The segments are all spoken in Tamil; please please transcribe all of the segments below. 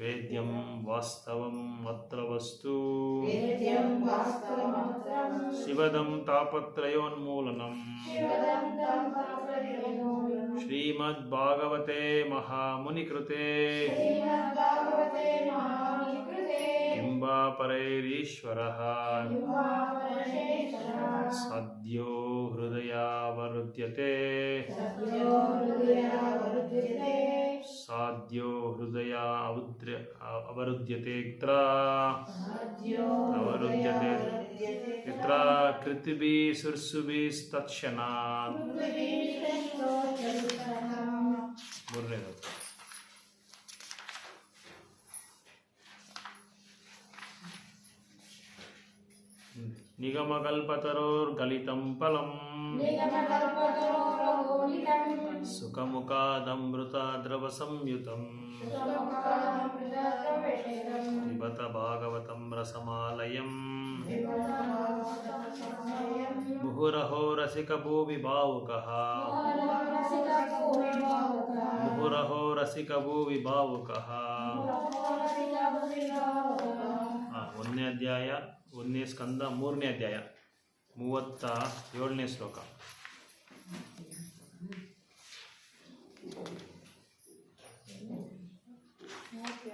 वेद्यं वास्तवम् अत्र वस्तु शिवदं तापत्रयोन्मूलनम् श्रीमद्भागवते महामुनिकृते किंबा परैरीश्वरः सद्यो हृदयावरुध्यते साद्यो हृदया अवरुध्यते अवरुध्यते यत्र कृतिभिः सुरसुभिस्तत्क्षणात् निगमकल्पतरोर्गलितं फलम् सुखमुखादमृतद्रवसंयुतम् पिबत भागवतं रसमालयम् मुहुरहो रसिकभुविभावुकः मुहुरहो रसिकभुविभावुकः ಒಂದನೇ ಅಧ್ಯಾಯ ಒಂದನೇ ಸ್ಕಂದ ಮೂರನೇ ಅಧ್ಯಾಯ 37ನೇ ಶ್ಲೋಕ.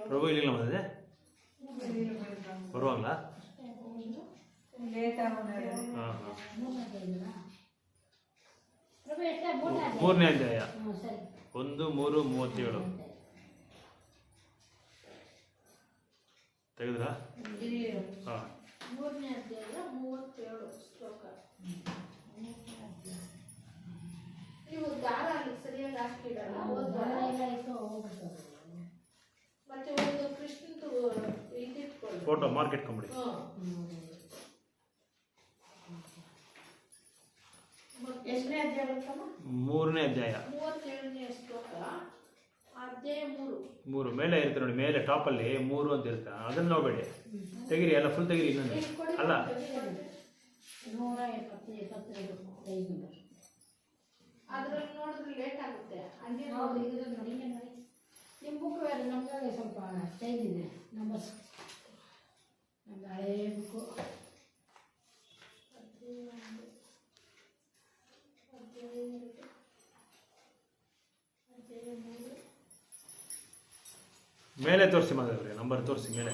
ಪ್ರಭು ಇಲ್ಲಿಲ್ಲ ಬಂದಿದೆ ಬರುವಾಗಲ್ಲ. ಮೂರನೇ ಅಧ್ಯಾಯ 1:3:37 ತೆಗೆದ್ರ? ಹಾಂ, ಮೂರನೇ ಅಧ್ಯಾಯ 37 ಶ್ಲೋಕ. ನೀವು ದಾರ ಅಲ್ಲಿ ಸರಿಯಾಗಿ ಹಾಕಿಡಲ್ಲ, ಮತ್ತೆ ಒಂದು ಕೃಷ್ಣಂದು ಇದಿಟ್ಕೊಳ್ಳಿ, ಫೋಟೋ ಮಾರ್ಕ್ ಇಟ್ಕೊಂಬಿಡಿ. ಎಷ್ಟನೇ ಅಧ್ಯಾಯ ಬರ್ತಮ್ಮ? ಮೂರನೇ ಅಧ್ಯಾಯ 37ನೇ ಶ್ಲೋಕ, ಅಧ್ಯಾಯ 3 ಮೇಲೆ ಇರುತ್ತೆ ನೋಡಿ, ಮೇಲೆ ಟಾಪಲ್ಲಿ 3 ಅಂತ ಇರುತ್ತೆ, ಅದನ್ನು ನೋಡಬೇಡಿ, ತೆಗಿರಿ, ಎಲ್ಲ ಫುಲ್ ತೆಗಿರಿ. ಇನ್ನೊಂದು ಅಲ್ಲ, 175 ಅದ್ರಲ್ಲಿ ನೋಡಿದ್ರೆ ಲೇಟ್ ಆಗುತ್ತೆ. ಹಂಗೆ ನೋಡಿ, ನಿಮ್ಮ ಬುಕ್ ಬೇರೆ, ನಮ್ಗೆ ಸ್ವಲ್ಪ ಚೇಂಜ್ ಇದೆ ನಂಬರ್, ನಮ್ದು ಹಳೇ ಬುಕ್ಕು. ಮೇಲೆ ತೋರಿಸಿ ಮಾತಾಡ್ರಿ, ನಂಬರ್ ತೋರಿಸಿ ಮೇಲೆ.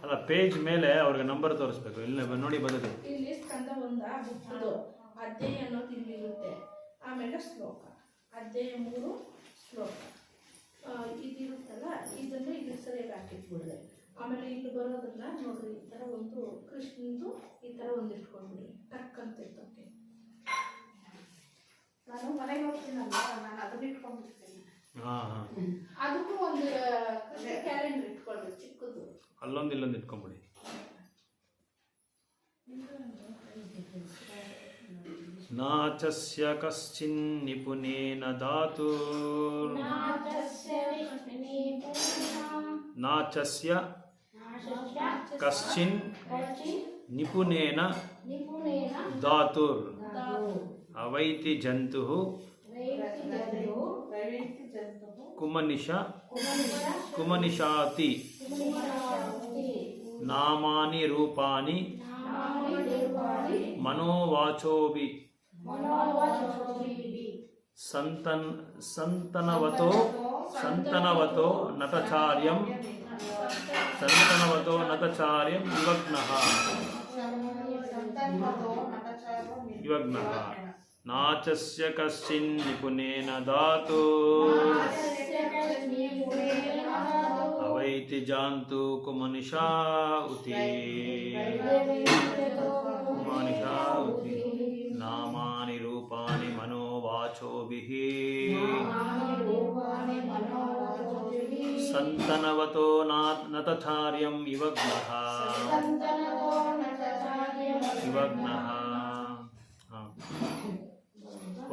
ಅಲ್ಲ, ಪೇಜ್ ಮೇಲೆ ಅವ್ರಿಗೆ ನಂಬರ್ ತೋರಿಸ್ಬೇಕು. ಇಲ್ಲ ನೋಡಿ ಬಂದದ್ದು ಇಲ್ಲಿ ಸ್ಕಂದ ಒಂದ ಬುಕ್ದು ಅಧ್ಯಾಯ ಅನ್ನೋದು ಇಲ್ಲಿರುತ್ತೆ, ಆಮೇಲೆ ಶ್ಲೋಕ, ಅಧ್ಯಾಯ 3 ಶ್ಲೋಕ ಇದಿರುತ್ತಲ್ಲ, ಇದನ್ನು ಇಲ್ಲಿ ಸರಿಯಾಗಿ ಹಾಕಿಟ್ಬಿಡ್ದೆ. ಆಮೇಲೆ ಇಲ್ಲಿ ಬರೋದನ್ನ ನೋಡ್ರಿ, ಈ ಥರ ಒಂದು ಕೃಷ್ಣಂದು ಈ ಥರ ಒಂದು ಇಟ್ಕೊಂಡ್ಬಿಡಿ, ಟಕ್ ಅಂತ ಇರ್ತಕ್ಕೆ. ನಾನು ಮನೆಗೆ ಹೋಗ್ತೀನಲ್ಲ, ನಾನು ಅದನ್ನ ಇಟ್ಕೊಂಡ್ಬಿಡ್ತೀನಿ. ಅದಕ್ಕೂ ಒಂದು ಕ್ಯಾಲೆಂಡರ್ ಇಟ್ಕೊಳ್ರಿ, ಚಿಕ್ಕದು, ಅಲ್ಲೊಂದು ಇಲ್ಲೊಂದು ಇಟ್ಕೊಂಡ್ಬಿಡಿ. ನಾಚಸ್ಯ ಕಶ್ಚಿನ್ ನಿಪುನೇನ ಧಾತು, ನಾಚಸ್ಯ ಕಶ್ಚಿನ್ ನಿಪುನೇನ ಧಾತುರ್ ಅವೈತಿ ಜಂತುಃ ಕುಮನಿಷಾತಿ ನಾಮಾನಿ ರೂಪಾನಿ ಮನೋವಾಚೋಭಿ ಸಂತನವತೋ ನತಚಾರ್ಯಂ ವಿವಗ್ನಃ ನಾಚಸ್ಯ ಕಶ್ಚಿನ್ ನಿಪುನೇನ ಧಾತು ಅವೈತಿ ಜಾಂತು ಕುಮನಿಷಾ ಉತಿ ನಾಮಾನಿ ರೂಪಾನಿ ಮನೋವಾಚೋಭಿಃ ಸಂತನವತೋ ನತಚಾರ್ಯಂ ವಿವಗ್ನಃ.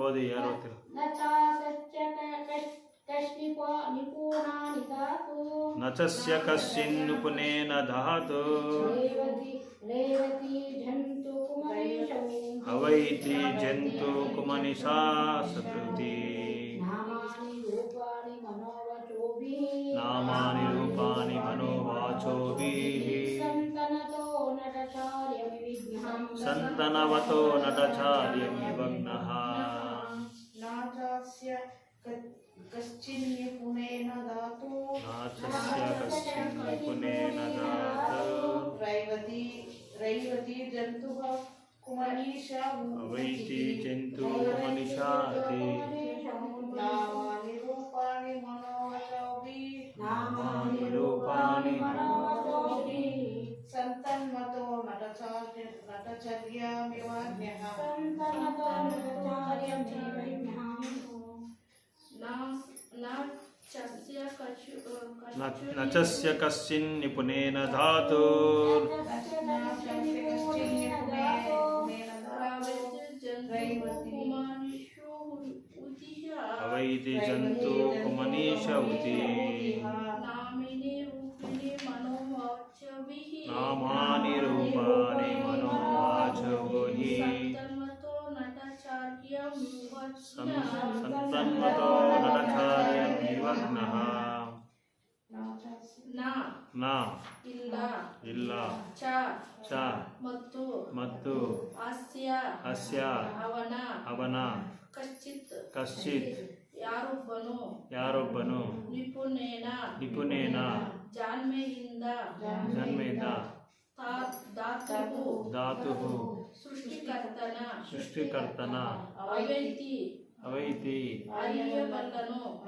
ಓದಿ, ಯಾರು ಓದ್ತೀರ? ನಚಸ್ಯ ಕಶ್ಚಿನ್ ನಿಪುನೇನ ಧಾತು ಅವೈತಿ ಜಂತು ಕುಮನಿಷಾ ಸತೃತಿ नामानि रूपाणि मनोवाचोभिः सन्तनवतो नटचार्यमिवग्नः नाचास्य कश्चिन्निपुणेन दातु नाचस्य कश्चिन्निपुणेन दातु रैवती जन्तुः कुमनीषा अवैति जन्तुः मनीषाति नामानि रूपाणि मनोवाचोभिः नामानि रूपाणि सन्तन्मतो नटचर्यामिवाज्ञः नचस्य कश्चिन्निपुणेन धातु अवैति जन्तु कुमनीष उति नामानि रूपाणि मनोवाचोभिः सन्तन्मतो नटचार्यमिवग्नः न ಇಲ್ಲ ಚ ಮತ್ತು ಅಸ್ಯ ಅವನ ಕಶ್ಚಿತ್ ಯಾರೊಬ್ಬನು ನಿಪುಣೇನ ಜನ್ಮೆಯಿಂದ ಧಾತುಃ ಸೃಷ್ಟಿಕರ್ತನ ಅವೈತಿ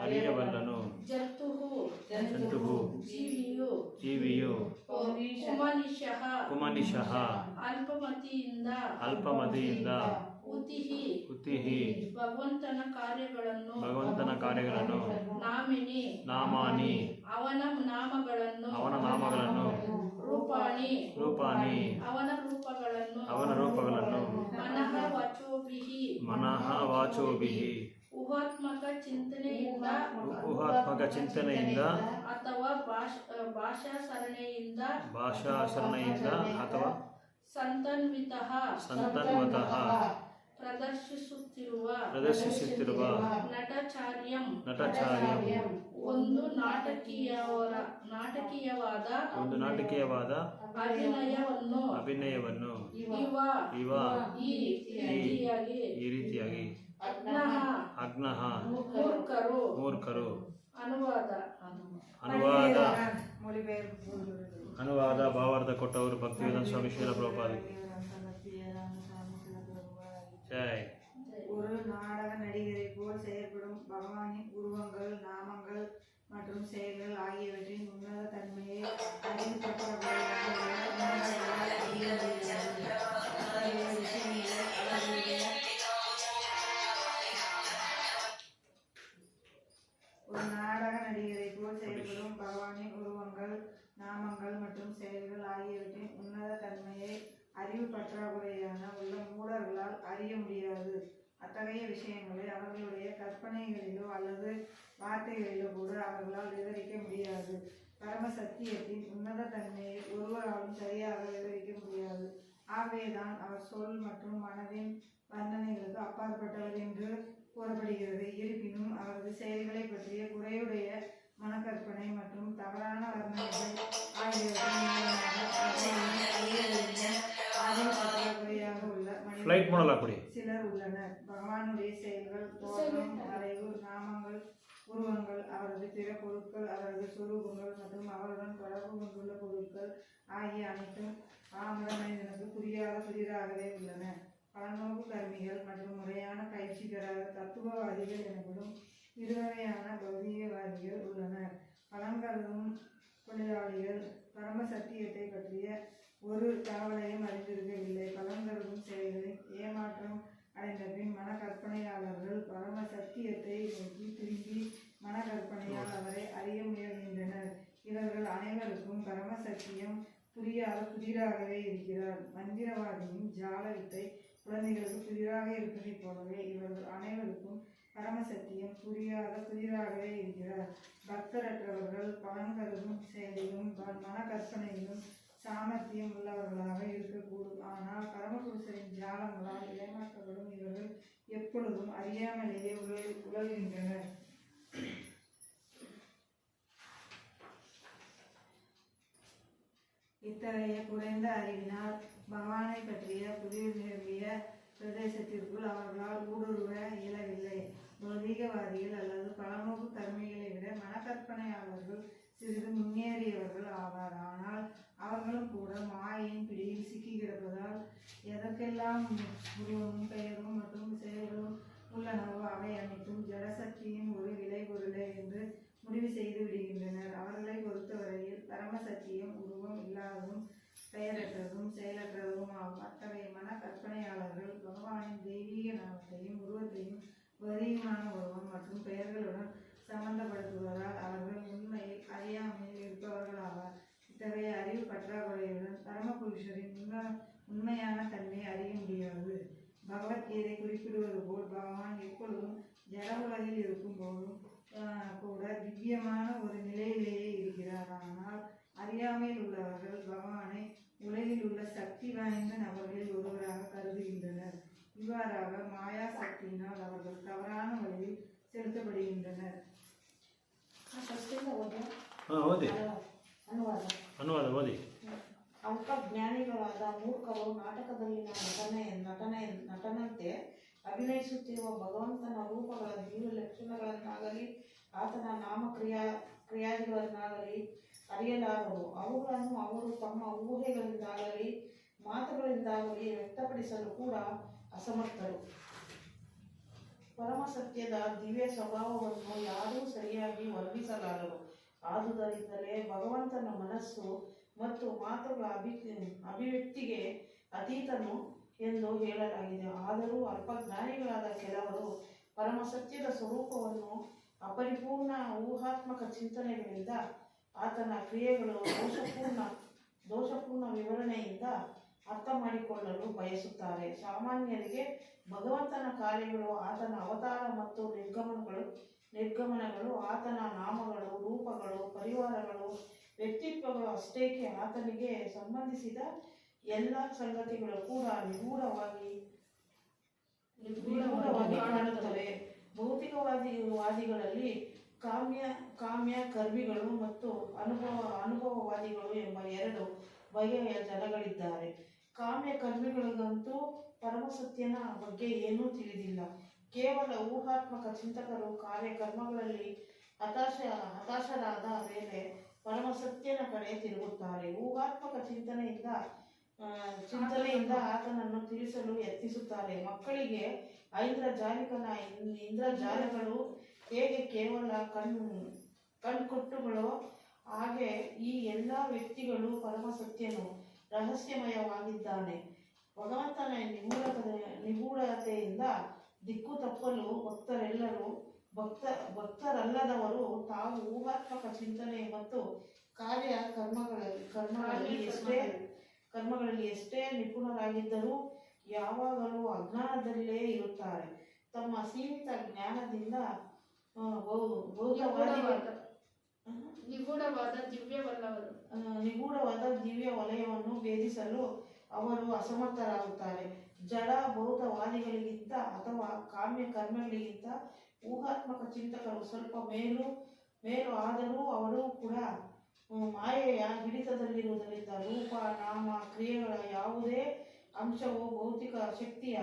ಅರಿಯಬಲ್ಲನು ಜಂತುಃ ಜೀವಿಯು ಕುಮನಿಷಃ ಅಲ್ಪಮತಿಯಿಂದ ಉತಿಃ ಭಗವಂತನ ಕಾರ್ಯಗಳನ್ನು ನಾಮಾನಿ ಅವನ ನಾಮಗಳನ್ನು ರೂಪಾಣಿ ಅವನ ರೂಪಗಳನ್ನು ಮನಃ ವಾಚೋಭಿಃ ಊಹಾತ್ಮಕ ಚಿಂತನೆಯಿಂದ ಅಥವಾ ಭಾಷಾ ಸರಣೆಯಿಂದ ಅಥವಾ ಸಂತನ್ವಿತಃ ಪ್ರದರ್ಶಿಸುತ್ತಿರುವ ನಟಚಾರ್ಯಂ ಒಂದು ನಾಟಕೀಯವಾದ ಅಭಿನಯವನ್ನು ಈ ರೀತಿಯಾಗಿ ಅಗ್ನಃ ಮೂರ್ಖರು ಅನುವಾದ ಭಾವಾರ್ಥ ಕೊಟ್ಟವರು ಭಕ್ತಿವೇದಾಂತ ಸ್ವಾಮಿ ಶ್ರೀಲ ಪ್ರಭುಪಾದಕ್ಕೆ ஜெய். ஒரு நாடக நடிகரை போல் செயல்படும் பகவானின் உருவங்கள், நாமங்கள் மற்றும் செயல்கள் ஆகியவற்றின் உன்னத தன்மையை ஒரு நாடக நடிகரை போல் செயல்படும் பகவானின் உருவங்கள், நாமங்கள் மற்றும் செயல்கள் ஆகியவற்றின் உன்னத தன்மையை அறிவு பற்றாக்குறையான உள்ள மூடர்களால் அறிய முடியாது. அத்தகைய விஷயங்களை அவர்களுடைய கற்பனைகளிலோ அல்லது வார்த்தைகளிலோ கூட அவர்களால் விவரிக்க முடியாது. பரம சத்தியத்தின் உன்னத தன்மையை ஒருவராலும் சரியாக விவரிக்க முடியாது. ஆகவேதான் அவர் சொல் மற்றும் மனதின் வர்ணனைகளுக்கு அப்பாற்பட்டவர் என்று கூறப்படுகிறது. இருப்பினும் அவரது செயல்களை பற்றிய குறையுடைய மனக்கற்பனை மற்றும் தவறான வர்ணனைகள் சிலர் உள்ளனர். பகவானுடைய செயல்கள், தோற்றம், மறைவு, நாமங்கள், உருவங்கள், அவரது பிற பொருட்கள், அவரது சொரூபங்கள் மற்றும் அவருடன் தொடர்பு கொண்டுள்ள பொருட்கள் ஆகிய அனைத்தும் ஆமர மனிதனுக்கு புதிராகவே உள்ளன. பலநோக்கு கர்மிகள் மற்றும் முறையான பயிற்சி பெறாத தத்துவவாதிகள் எனப்படும் இருவகையான பௌதிகவாதிகள் உள்ளனர். பலங்கருதும் தொழிலாளிகள் பரம சத்தியத்தை பற்றிய ஒரு தகவலையும் அறிந்திருக்கவில்லை. பலங்கருதும் செயல்களில் ஏமாற்றம் அடைந்த பின் மனக்கற்பனையாளர்கள் பரம சத்தியத்தை நோக்கி திரும்பி மனக்கற்பனையால் அவரை அறிய முயல்கின்றனர். இவர்கள் அனைவருக்கும் பரம சத்தியம் புரியாத புதிராகவே இருக்கிறார். மந்திரவாதியின் ஜால வித்தை குழந்தைகளுக்கு புதிராக இருப்பதைப் போலவே இவர்கள் அனைவருக்கும் பரம சத்தியம் புரியாத புதிராகவே இருக்கிறார். பக்தரற்றவர்கள் பலன்கருதும் செயலிலும் மனக்கற்பனையிலும் சாமர்த்தியம் உள்ளவர்களாக இருக்கக்கூடும். ஆனால் பரமபுருஷரின் ஜாலங்களால் ஏமாற்றப்படும் இவர்கள் எப்பொழுதும் அறியாமலேயே உழல்கின்றனர். இத்தகைய குறைந்த அறிவினால் பகவானை பற்றிய புதிர் நிரம்பிய பிரதேசத்திற்குள் அவர்களால் ஊடுருவ இயலவில்லை. பௌதீகவாதிகள் அல்லது பலநோக்கு தன்மைகளை விட மனக்கற்பனையாளர்கள் சிறிது முன்னேறியவர்கள் ஆவார். ஆனால் அவர்களும் கூட மாயின் பிடியில் சிக்கி கிடப்பதால் எதற்கெல்லாம் உருவமும் பெயரும் மற்றும் செயல்களும் உள்ளனவோ அவை அனைத்தும் ஜடசக்தியின் ஒரு விளைபொருளே என்று முடிவு செய்து விடுகின்றனர். அவர்களை பொறுத்தவரையில் பரமசத்தியம் உருவம் இல்லாததும் பெயரற்றதும் செயலற்றதும் ஆகும். அத்தகைய மன கற்பனையாளர்கள் பகவானின் தெய்வீக நாமத்தையும் உருவத்தையும் வரியுமான உருவம் மற்றும் பெயர்களுடன் சம்பந்தப்படுத்துவதால் அவர்கள் உண்மையில் அறியாமையில் இருப்பவர்களாவார். இத்தகைய அறிவு பற்றாக்குறையுடன் பரமபுருஷரின் உண்மையான தன்மையை அறிய முடியாது. பகவத்கீதை குறிப்பிடுவது போல் பகவான் எப்பொழுதும் ஜட உலகில் இருக்கும் போதும் கூட திவ்யமான ஒரு நிலையிலேயே இருக்கிறார். ஆனால் அறியாமையில் உள்ளவர்கள் பகவானை உலகில் உள்ள சக்தி வாய்ந்த நபர்களில் ஒருவராக கருதுகின்றனர். இவ்வாறாக மாயா சக்தியினால் அவர்கள் தவறான வழியில் செலுத்தப்படுகின்றனர். ಓದಿ ಅನುವಾದ ಓದಿ. ಅಲ್ಪ ಜ್ಞಾನಿಗಳಾದ ಮೂರ್ಖರು ನಾಟಕದಲ್ಲಿನ ನಟನಂತೆ ಅಭಿನಯಿಸುತ್ತಿರುವ ಭಗವಂತನ ರೂಪಗಳ ದಿವ್ಯ ಲಕ್ಷಣಗಳನ್ನಾಗಲಿ ಆತನ ಕ್ರಿಯಾದಿಗಳನ್ನಾಗಲಿ ಅರಿಯಲಾರರು. ಅವುಗಳನ್ನು ಅವರು ತಮ್ಮ ಊಹೆಗಳಿಂದಾಗಲಿ ಮಾತುಗಳಿಂದಾಗಲಿ ವ್ಯಕ್ತಪಡಿಸಲು ಕೂಡ ಅಸಮರ್ಥರು. ಪರಮಸತ್ಯದ ದಿವ್ಯ ಸ್ವಭಾವವನ್ನು ಯಾರೂ ಸರಿಯಾಗಿ ವರ್ಣಿಸಲಾರರು. ಆದುದರಿಂದಲೇ ಭಗವಂತನ ಮನಸ್ಸು ಮತ್ತು ಮಾತುಗಳ ಅಭಿವ್ಯಕ್ತಿಗೆ ಅತೀತನು ಎಂದು ಹೇಳಲಾಗಿದೆ. ಆದರೂ ಅಲ್ಪಜ್ಞಾನಿಗಳಾದ ಕೆಲವರು ಪರಮಸತ್ಯದ ಸ್ವರೂಪವನ್ನು ಅಪರಿಪೂರ್ಣ ಊಹಾತ್ಮಕ ಚಿಂತನೆಗಳಿಂದ ಆತನ ಕ್ರಿಯೆಗಳು ದೋಷಪೂರ್ಣ ವಿವರಣೆಯಿಂದ ಅರ್ಥ ಮಾಡಿಕೊಳ್ಳಲು ಬಯಸುತ್ತಾರೆ. ಸಾಮಾನ್ಯರಿಗೆ ಭಗವಂತನ ಕಾರ್ಯಗಳು, ಆತನ ಅವತಾರ ಮತ್ತು ನಿರ್ಗಮನಗಳು, ಆತನ ನಾಮಗಳು, ರೂಪಗಳು, ಪರಿವಾರಗಳು, ವ್ಯಕ್ತಿತ್ವಗಳು ಅಷ್ಟೇಕೆ ಆತನಿಗೆ ಸಂಬಂಧಿಸಿದ ಎಲ್ಲ ಸಂಗತಿಗಳು ಕೂಡ ನಿಗೂಢವಾಗಿ ಕಾಣುತ್ತವೆ. ಭೌತಿಕವಾದಿಗಳಲ್ಲಿ ಕಾಮ್ಯ ಕರ್ಮಿಗಳು ಮತ್ತು ಅನುಭವವಾದಿಗಳು ಎಂಬ ಎರಡು ಬಗೆಯ ಜನಗಳಿದ್ದಾರೆ. ಕಾಮ್ಯ ಕರ್ಮಿಗಳಿಗಂತೂ ಪರಮಸತ್ಯನ ಬಗ್ಗೆ ಏನೂ ತಿಳಿದಿಲ್ಲ. ಕೇವಲ ಊಹಾತ್ಮಕ ಚಿಂತಕರು ಕಾರ್ಯಕರ್ಮಗಳಲ್ಲಿ ಹತಾಶರಾದ ಮೇಲೆ ಪರಮಸತ್ಯನ ಕಡೆ ತಿರುಗುತ್ತಾರೆ. ಊಹಾತ್ಮಕ ಚಿಂತನೆಯಿಂದ ಆತನನ್ನು ತಿಳಿಸಲು ಯತ್ನಿಸುತ್ತಾರೆ. ಮಕ್ಕಳಿಗೆ ಇಂದ್ರಜಾಲಗಳು ಹೇಗೆ ಕೇವಲ ಕಣ್ಕೊಟ್ಟುಗಳೋ ಹಾಗೆ ಈ ಎಲ್ಲ ವ್ಯಕ್ತಿಗಳು ಪರಮಸತ್ಯನು ರಹಸ್ಯಮಯವಾಗಿದ್ದಾನೆ. ಭಗವಂತನ ನಿಗೂಢತೆಯಿಂದ ದಿಕ್ಕು ತಪ್ಪಲು ಭಕ್ತರಲ್ಲದವರು ತಾವು ಊಹಾತ್ಮಕ ಚಿಂತನೆ ಮತ್ತು ಕರ್ಮಗಳಲ್ಲಿ ಎಷ್ಟೇ ನಿಪುಣರಾಗಿದ್ದರೂ ಯಾವಾಗಲೂ ಅಜ್ಞಾನದಲ್ಲೇ ಇರುತ್ತಾರೆ. ತಮ್ಮ ಸೀಮಿತ ಜ್ಞಾನದಿಂದ ನಿಗೂಢವಾದ ದಿವ್ಯ ವಲಯವನ್ನು ಭೇದಿಸಲು ಅವರು ಅಸಮರ್ಥರಾಗುತ್ತಾರೆ. ಜಡ ಭೌತವಾದಿಗಳಿಗಿಂತ ಅಥವಾ ಕಾಮ್ಯ ಕರ್ಮಗಳಿಗಿಂತ ಊಹಾತ್ಮಕ ಚಿಂತಕರು ಸ್ವಲ್ಪ ಮೇಲು ಆದರೂ ಅವರು ಕೂಡ ಮಾಯೆಯ ಹಿಡಿತದಲ್ಲಿರುವುದರಿಂದ ರೂಪ, ನಾಮ, ಕ್ರಿಯೆಗಳ ಯಾವುದೇ ಅಂಶವು ಭೌತಿಕ ಶಕ್ತಿಯ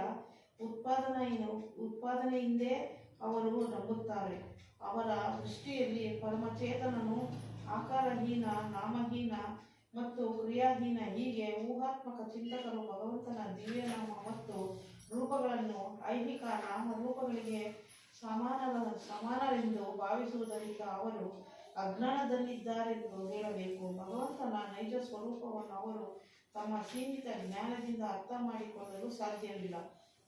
ಉತ್ಪಾದನೆಯಿಂದೇ ಅವರು ನಂಬುತ್ತಾರೆ. ಅವರ ದೃಷ್ಟಿಯಲ್ಲಿ ಪರಮಚೇತನನು ಆಕಾರಹೀನ, ನಾಮಹೀನ ಮತ್ತು ಕ್ರಿಯಾಹೀನ. ಹೀಗೆ ಊಹಾತ್ಮಕ ಚಿಂತಕರು ಭಗವಂತನ ದಿವ್ಯನಾಮ ಮತ್ತು ರೂಪಗಳನ್ನು ಐಹಿಕ ನಾಮರೂಪಗಳಿಗೆ ಸಮಾನವೆಂದು ಭಾವಿಸುವುದರಿಂದ ಅವರು ಅಜ್ಞಾನದಲ್ಲಿದ್ದಾರೆಂದು ಹೇಳಬೇಕು. ಭಗವಂತನ ನೈಜ ಸ್ವರೂಪವನ್ನು ಅವರು ತಮ್ಮ ಸೀಮಿತ ಜ್ಞಾನದಿಂದ ಅರ್ಥ ಮಾಡಿಕೊಳ್ಳಲು ಸಾಧ್ಯವಿಲ್ಲ.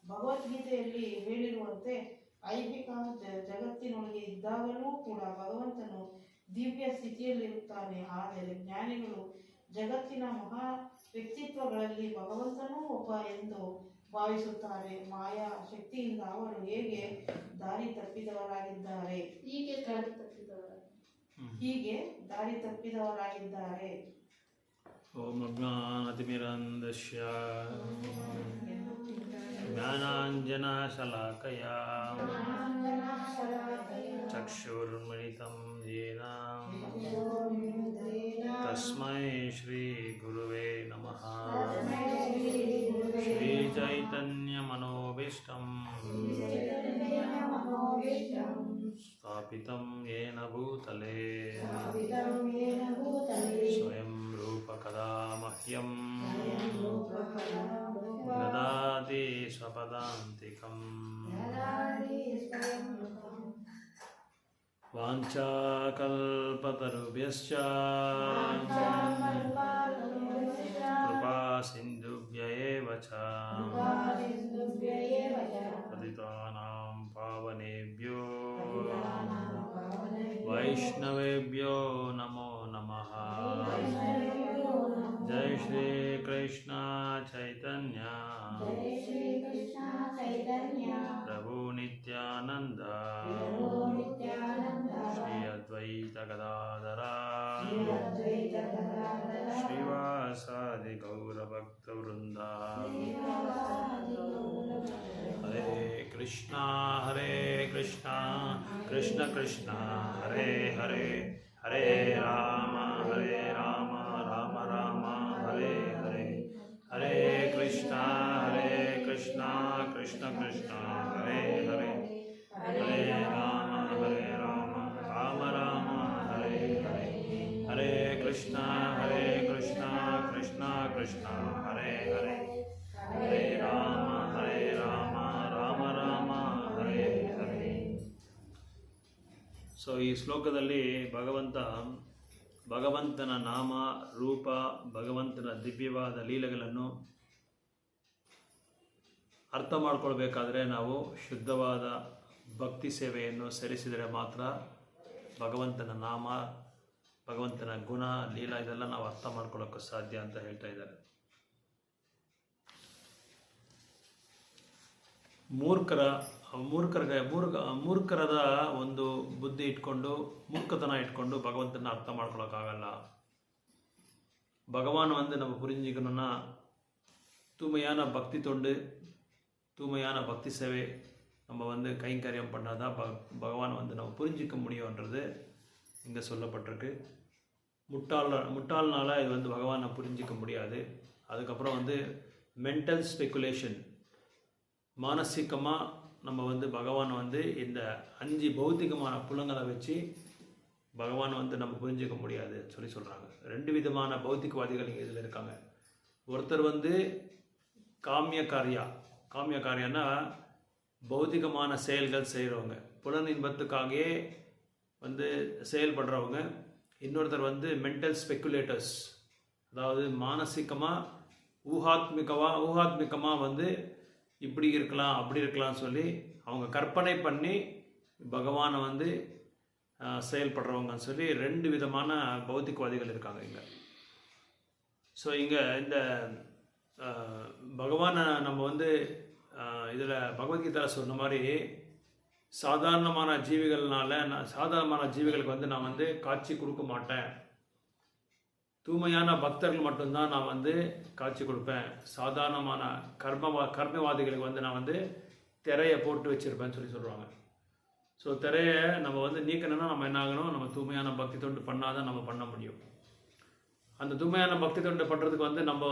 ಭಗವದ್ಗೀತೆಯಲ್ಲಿ ಹೇಳಿರುವಂತೆ ಐಹಿಕ ಜಗತ್ತಿನೊಳಗೆ ಇದ್ದಾಗಲೂ ಕೂಡ ಭಗವಂತನು ದಿವ್ಯ ಸ್ಥಿತಿಯಲ್ಲಿರುತ್ತಾನೆ. ಆದರೆ ಜ್ಞಾನಿಗಳು ಜಗತ್ತಿನ ಮಹಾ ವ್ಯಕ್ತಿತ್ವಗಳಲ್ಲಿ ಭಗವಂತನೂ ಒಬ್ಬ ಎಂದು ಭಾವಿಸುತ್ತಾರೆ. ಮಾಯಾ ಶಕ್ತಿಯಿಂದ ಅವರು ಹೇಗೆ ದಾರಿ ತಪ್ಪಿದವರಾಗಿದ್ದಾರೆ. ಓಂ ಅಜ್ಞಾನತಿಮಿರಂಧಸ್ಯ ಜ್ಞಾನಾಂಜನಶಲಾಕಯಾ ಚಕ್ಷುರ್ಮಿಲಿತಂ ಯೇನ ತಸ್ಮೈ ಶ್ರೀ ಗುರುವೇ श्रीचैतन्यमनोभीष्टम् स्थापितं येन भूतले स्वयं रूपकदा मह्यं ददाति स्वपदान्तिकम् वाञ्छाकल्पतरुभ्यश्च कृपा सिन्धुभ्य एव च पतितानां पावनेभ्यो वैष्णवेभ्यो नमो नमः। जय श्री कृष्ण चैतन्य प्रभु नित्यानंद श्री अद्वैत गदाधरा श्रीवासादि गौरभक्तवृंदा। हरे कृष्णा कृष्ण कृष्ण हरे हरे, हरे राम राम राम हरे हरे, हरे कृष्णा कृष्ण कृष्ण हरे हरे, हरे राम राम राम हरे हरे, हरे कृष्णा कृष्ण कृष्ण हरे हरे, हरे राम राम राम हरे हरे। ಸೊ ಈ ಶ್ಲೋಕದಲ್ಲಿ ಭಗವಂತನ ನಾಮ ರೂಪ, ಭಗವಂತನ ದಿವ್ಯವಾದ ಲೀಲೆಗಳನ್ನು ಅರ್ಥ ಮಾಡ್ಕೊಳ್ಬೇಕಾದ್ರೆ ನಾವು ಶುದ್ಧವಾದ ಭಕ್ತಿ ಸೇವೆಯನ್ನು ಸೇರಿಸಿದರೆ ಮಾತ್ರ ಭಗವಂತನ ನಾಮ, ಭಗವಂತನ ಗುಣ, ಲೀಲಾ ಇದೆಲ್ಲ ನಾವು ಅರ್ಥ ಮಾಡ್ಕೊಳ್ಳೋಕ್ಕೆ ಸಾಧ್ಯ ಅಂತ ಹೇಳ್ತಾ ಇದ್ದಾರೆ. ಮೂರ್ಖರದ ಒಂದು ಬುದ್ಧಿ ಇಟ್ಕೊಂಡು, ಮೂರ್ಖತನ ಇಟ್ಕೊಂಡು ಭಗವಂತನ ಅರ್ಥ ಮಾಡ್ಕೊಳ್ಳೋಕ್ಕಾಗಲ್ಲ. பகவான் நம்ம புரிஞ்சுக்கணும்னா தூய்மையான பக்தி தொண்டு, தூய்மையான பக்தி சேவை நம்ம கைங்கரியம் பண்ணாதான் பகவான் நம்ம புரிஞ்சிக்க முடியும்ன்றது இங்கே சொல்லப்பட்டிருக்கு. முட்டாள்னால இது பகவானை புரிஞ்சிக்க முடியாது. அதுக்கப்புறம் மென்டல் ஸ்பெக்குலேஷன், மானசீகமாக நம்ம பகவான் இந்த 5 பௌத்திகமான புலங்களை வச்சு பகவான் நம்ம புரிஞ்சிக்க முடியாது சொல்லி சொல்கிறாங்க. 2 விதமான பௌத்திகவாதிகள் இங்கே இதில் இருக்காங்க. ஒருத்தர் காமியக்காரியான்னா பௌத்திகமான செயல்கள் செய்கிறவங்க, புலன் இன்பத்துக்காகவே செயல்படுறவங்க. இன்னொருத்தர் மென்டல் ஸ்பெக்குலேட்டர்ஸ், அதாவது மானசீகமாக ஊகாத்மிகமாக இப்படி இருக்கலாம் அப்படி இருக்கலாம் சொல்லி அவங்க கற்பனை பண்ணி பகவானை செயல்படுறவங்கன்னு சொல்லி 2 விதமான பௌத்திகவாதிகள் இருக்காங்க இங்கே. ஸோ இங்கே இந்த பகவானை நம்ம இதில் பகவத்கீதையில் சொன்ன மாதிரி சாதாரணமான ஜீவிகளுக்கு நான் காட்சி கொடுக்க மாட்டேன், தூய்மையான பக்தர்கள் மட்டும்தான் நான் காட்சி கொடுப்பேன், சாதாரணமான கர்மவாதிகளுக்கு நான் திரையை போட்டு வச்சுருப்பேன்னு சொல்லி சொல்கிறாங்க. ஸோ திரையை நம்ம நீக்கணும்னா நம்ம என்ன ஆகணும், நம்ம தூய்மையான பக்தி தொண்டு பண்ணாதான் நம்ம பண்ண முடியும். அந்த தூய்மையான பக்தி தொண்டு பண்ணுறதுக்கு நம்ம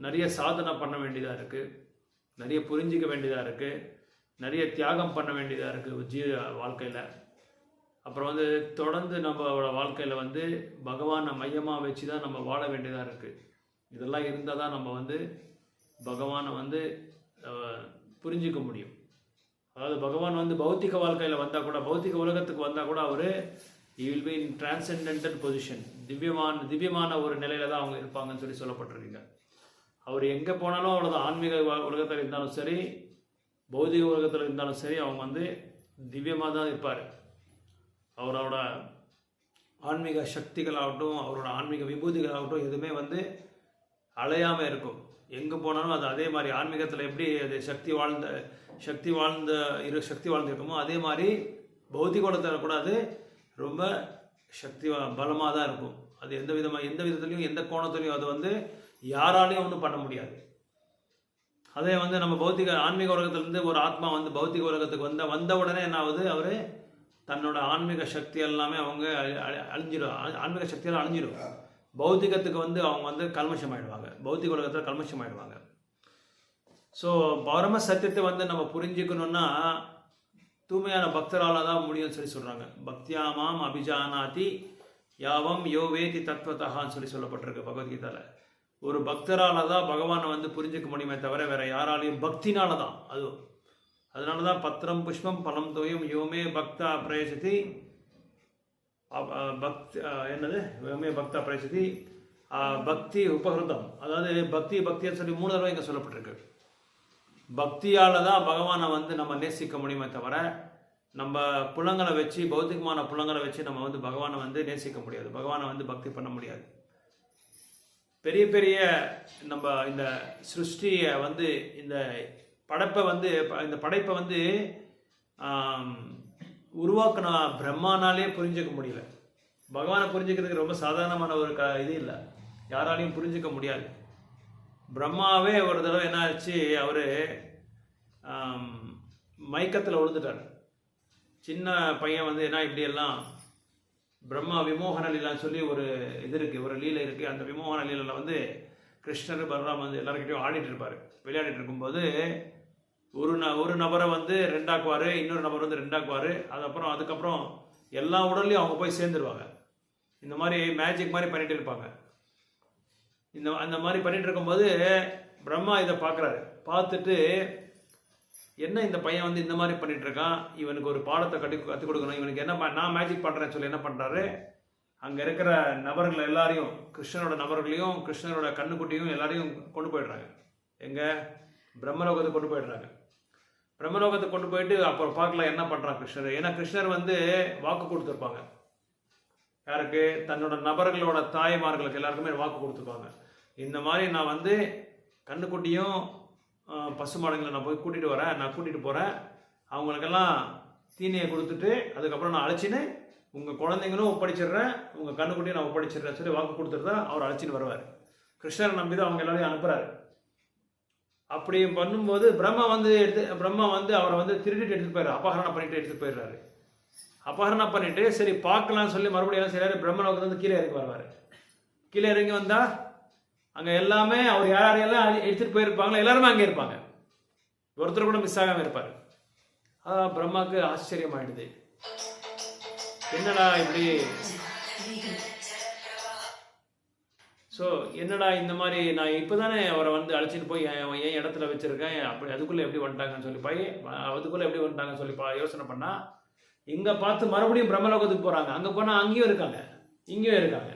நிறைய சாதனை பண்ண வேண்டியதாக இருக்குது, நிறைய புரிஞ்சிக்க வேண்டியதாக இருக்குது, நிறைய தியாகம் பண்ண வேண்டியதாக இருக்குது வாழ்க்கையில். அப்புறம் தொடர்ந்து நம்மளோட வாழ்க்கையில் பகவானை மையமாக வச்சு தான் நம்ம வாழ வேண்டியதாக இருக்குது. இதெல்லாம் இருந்தால் தான் நம்ம பகவானை புரிஞ்சிக்க முடியும். அதாவது பகவான் பௌத்திக வாழ்க்கையில் வந்தால் கூட, பௌத்திக உலகத்துக்கு வந்தால் கூட அவர் will be in transcendental position, திவ்யமான ஒரு நிலையில் தான் அவங்க இருப்பாங்கன்னு சொல்லி சொல்லப்பட்டிருக்கீங்க. அவர் எங்கே போனாலும் அவ்வளோதான், ஆன்மீக உலகத்தில் இருந்தாலும் சரி, பௌதிக உலகத்தில் இருந்தாலும் சரி, அவங்க திவ்யமாக தான் இருப்பார். அவரோட ஆன்மீக சக்திகளாகட்டும், அவரோட ஆன்மீக விபூதிகளாகட்டும் எதுவுமே அலையாமல் இருக்கும். எங்கே போனாலும் அது அதே மாதிரி ஆன்மீகத்தில் எப்படி அது சக்தி வாழ்ந்துருக்குமோ அதே மாதிரி பௌத்திக உலகத்தில் கூட அது ரொம்ப பலமாக தான் இருக்கும். அது எந்த விதத்துலையும் எந்த கோணத்துலையும் அது யாராலையும் ஒன்றும் பண்ண முடியாது. அதே நம்ம ஆன்மீக உலகத்திலேருந்து ஒரு ஆத்மா பௌத்திக உலகத்துக்கு வந்த உடனே என்ன ஆகுது, அவர் தன்னோட ஆன்மீக சக்தி எல்லாமே அவங்க அழிஞ்சிடும், ஆன்மீக சக்தியெல்லாம் அழிஞ்சிடும். பௌத்திகத்துக்கு அவங்க கல்மஷம் ஆகிடுவாங்க, பௌத்திக உலகத்தில் கல்மஷம் ஆகிடுவாங்க. ஸோ பரம சத்தியத்தை வந்து நம்ம புரிஞ்சுக்கணுன்னா தூய்மையான பக்தரால் தான் முடியும்னு சொல்லி சொல்கிறாங்க. பக்தியாமாம் அபிஜானாதி யாவம் யோவேதி தத்வதான்னு சொல்லி சொல்லப்பட்டிருக்கு பகவத்கீதாவில். ஒரு பக்தரால் தான் பகவானை வந்து புரிஞ்சுக்க முடியுமே தவிர வேற யாராலையும் பக்தினால தான். அதனால தான் பத்திரம் புஷ்பம் பலம் தோயும் யோமே பக்தா பிரயசதி யோமே பக்தா பிரயசதி பக்தி உபகிருதம். அதாவது பக்தின்னு சொல்லி 3 தடவை இங்கே சொல்லப்பட்டிருக்கு. பக்தியால் தான் பகவானை வந்து நம்ம நேசிக்க முடியுமே தவிர நம்ம புலங்களை வச்சு, பௌத்திகமான புலங்களை வச்சு நம்ம வந்து பகவானை வந்து நேசிக்க முடியாது, பகவானை வந்து பக்தி பண்ண முடியாது. பெரிய பெரிய நம்ம இந்த சிருஷ்டியை வந்து இந்த படைப்பை வந்து உருவாக்கின பிரம்மானாலே புரிஞ்சிக்க முடியல. பகவானை புரிஞ்சுக்கிறதுக்கு ரொம்ப சாதாரணமான ஒரு இது இல்லை, யாராலையும் புரிஞ்சிக்க முடியாது. பிரம்மாவே ஒரு தடவை என்ன ஆச்சு, அவர் மயக்கத்தில் விழுந்துட்டார். சின்ன பையன் வந்து என்ன இப்படியெல்லாம் பிரம்மா விமோகன லீலான்னு சொல்லி ஒரு இது இருக்குது, ஒரு லீலை இருக்குது. அந்த விமோகன லீலையில் வந்து கிருஷ்ணர் பலராம் வந்து எல்லாருக்கிட்டையும் ஆடிட்டு இருப்பார். விளையாடிட்டு இருக்கும்போது ஒரு நபரை வந்து 2ஆக்குவார், இன்னொரு நபர் வந்து 2ஆக்குவார். அதுக்கப்புறம் எல்லா உடல்லையும் அவங்க போய் சேர்ந்துருவாங்க. இந்த மாதிரி மேஜிக் மாதிரி பண்ணிட்டு இருப்பாங்க. அந்த மாதிரி பண்ணிட்டு இருக்கும்போது பிரம்மா இதை பார்க்குறாரு. பார்த்துட்டு என்ன இந்த பையன் வந்து இந்த மாதிரி பண்ணிட்டு இருக்கான், இவனுக்கு ஒரு பாடத்தை கற்றுக் கொடுக்கணும், இவனுக்கு என்ன நான் மேஜிக் பண்ணுறேன்னு சொல்லி என்ன பண்ணுறாரு, அங்கே இருக்கிற நபர்கள் எல்லாரையும், கிருஷ்ணனோட நபர்களையும் கிருஷ்ணனோட கண்ணுக்குட்டியும் எல்லாரையும் கொண்டு போயிடுறாங்க. எங்கே? பிரம்மலோகத்தை கொண்டு போயிடுறாங்க. பிரம்மலோகத்தை கொண்டு போயிட்டு அப்புறம் பார்க்கலாம் என்ன பண்ணுறான் கிருஷ்ணர். ஏன்னா கிருஷ்ணர் வந்து வாக்கு கொடுத்துருப்பாங்க. யாருக்கு? தன்னோட நபர்களோட தாய்மார்களுக்கு எல்லாருக்குமே வாக்கு கொடுத்துருப்பாங்க. இந்த மாதிரி நான் வந்து கண்ணுக்குட்டியும் பசுமாடுங்களை நான் போய் கூட்டிகிட்டு வரேன், நான் கூட்டிகிட்டு போகிறேன், அவங்களுக்கெல்லாம் தீனியை கொடுத்துட்டு அதுக்கப்புறம் நான் அழைச்சின்னு உங்கள் குழந்தைங்களும் ஒப்படைச்சிடுறேன், உங்கள் கண்ணுக்குட்டியும் நான் ஒப்படைச்சிடுறேன் சொல்லி வாக்கு கொடுத்துட்டு தான் அவர் அழைச்சின்னு வருவார். கிருஷ்ணரை நம்பி தான் அவங்க எல்லாரையும் அனுப்புகிறாரு. அப்படி பண்ணும்போது பிரம்மா வந்து அவரை வந்து திருடிட்டு எடுத்துகிட்டு போயிடுறாரு, அபகரணம் பண்ணிட்டு எடுத்துகிட்டு போயிடுறாரு. அபகரணம் பண்ணிட்டு சரி பார்க்கலான்னு சொல்லி மறுபடியும் என்ன செய்யறாரு, பிரம்மலோகத்தை வந்து கீழே இறங்கி வருவார். கீழே இறங்கி வந்தால் அங்கே எல்லாமே அவர் யாரையெல்லாம் எடுத்துகிட்டு போயிருப்பாங்களோ எல்லாருமே அங்கே இருப்பாங்க, ஒருத்தர் கூட மிஸ் ஆகாமல் இருப்பார். பிரம்மாவுக்கு ஆச்சரியமாயிடுது, என்னடா இப்படி, ஸோ என்னடா இந்த மாதிரி நான் இப்போ தானே அவரை வந்து அழைச்சிட்டு போய் என் இடத்துல வச்சுருக்கேன், அப்படி அதுக்குள்ளே எப்படி வந்துட்டாங்கன்னு சொல்லி யோசனை பண்ணால் இங்கே பார்த்து மறுபடியும் பிரம்மலோகத்துக்கு போகிறாங்க. அங்கே போனால் அங்கேயும் இருக்காங்க, இங்கேயும் இருக்காங்க.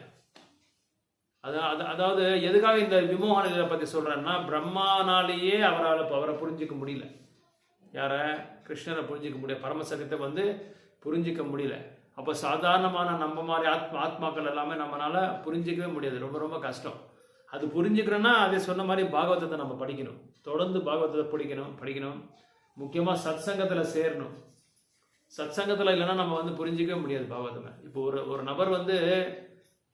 அதாவது எதுக்காக இந்த விமோகன லீலை பற்றி சொல்கிறேன்னா, பிரம்மானாலேயே அவரை புரிஞ்சிக்க முடியல. யாரை? கிருஷ்ணரை புரிஞ்சிக்க முடியல, பரமசத்தியத்தை வந்து புரிஞ்சிக்க முடியல. அப்போ சாதாரணமான நம்ம மாதிரி ஆத்மாக்கள் எல்லாமே நம்மளால் புரிஞ்சிக்கவே முடியாது, ரொம்ப ரொம்ப கஷ்டம். அது புரிஞ்சுக்கிறோன்னா அதே சொன்ன மாதிரி பாகவதத்தை நம்ம படிக்கணும், தொடர்ந்து பாகவதத்தை படிக்கணும். முக்கியமாக சத் சங்கத்தில் சேரணும். சத் சங்கத்தில் இல்லைன்னா நம்ம வந்து புரிஞ்சிக்கவே முடியாது பாகவதமே. இப்போ ஒரு நபர் வந்து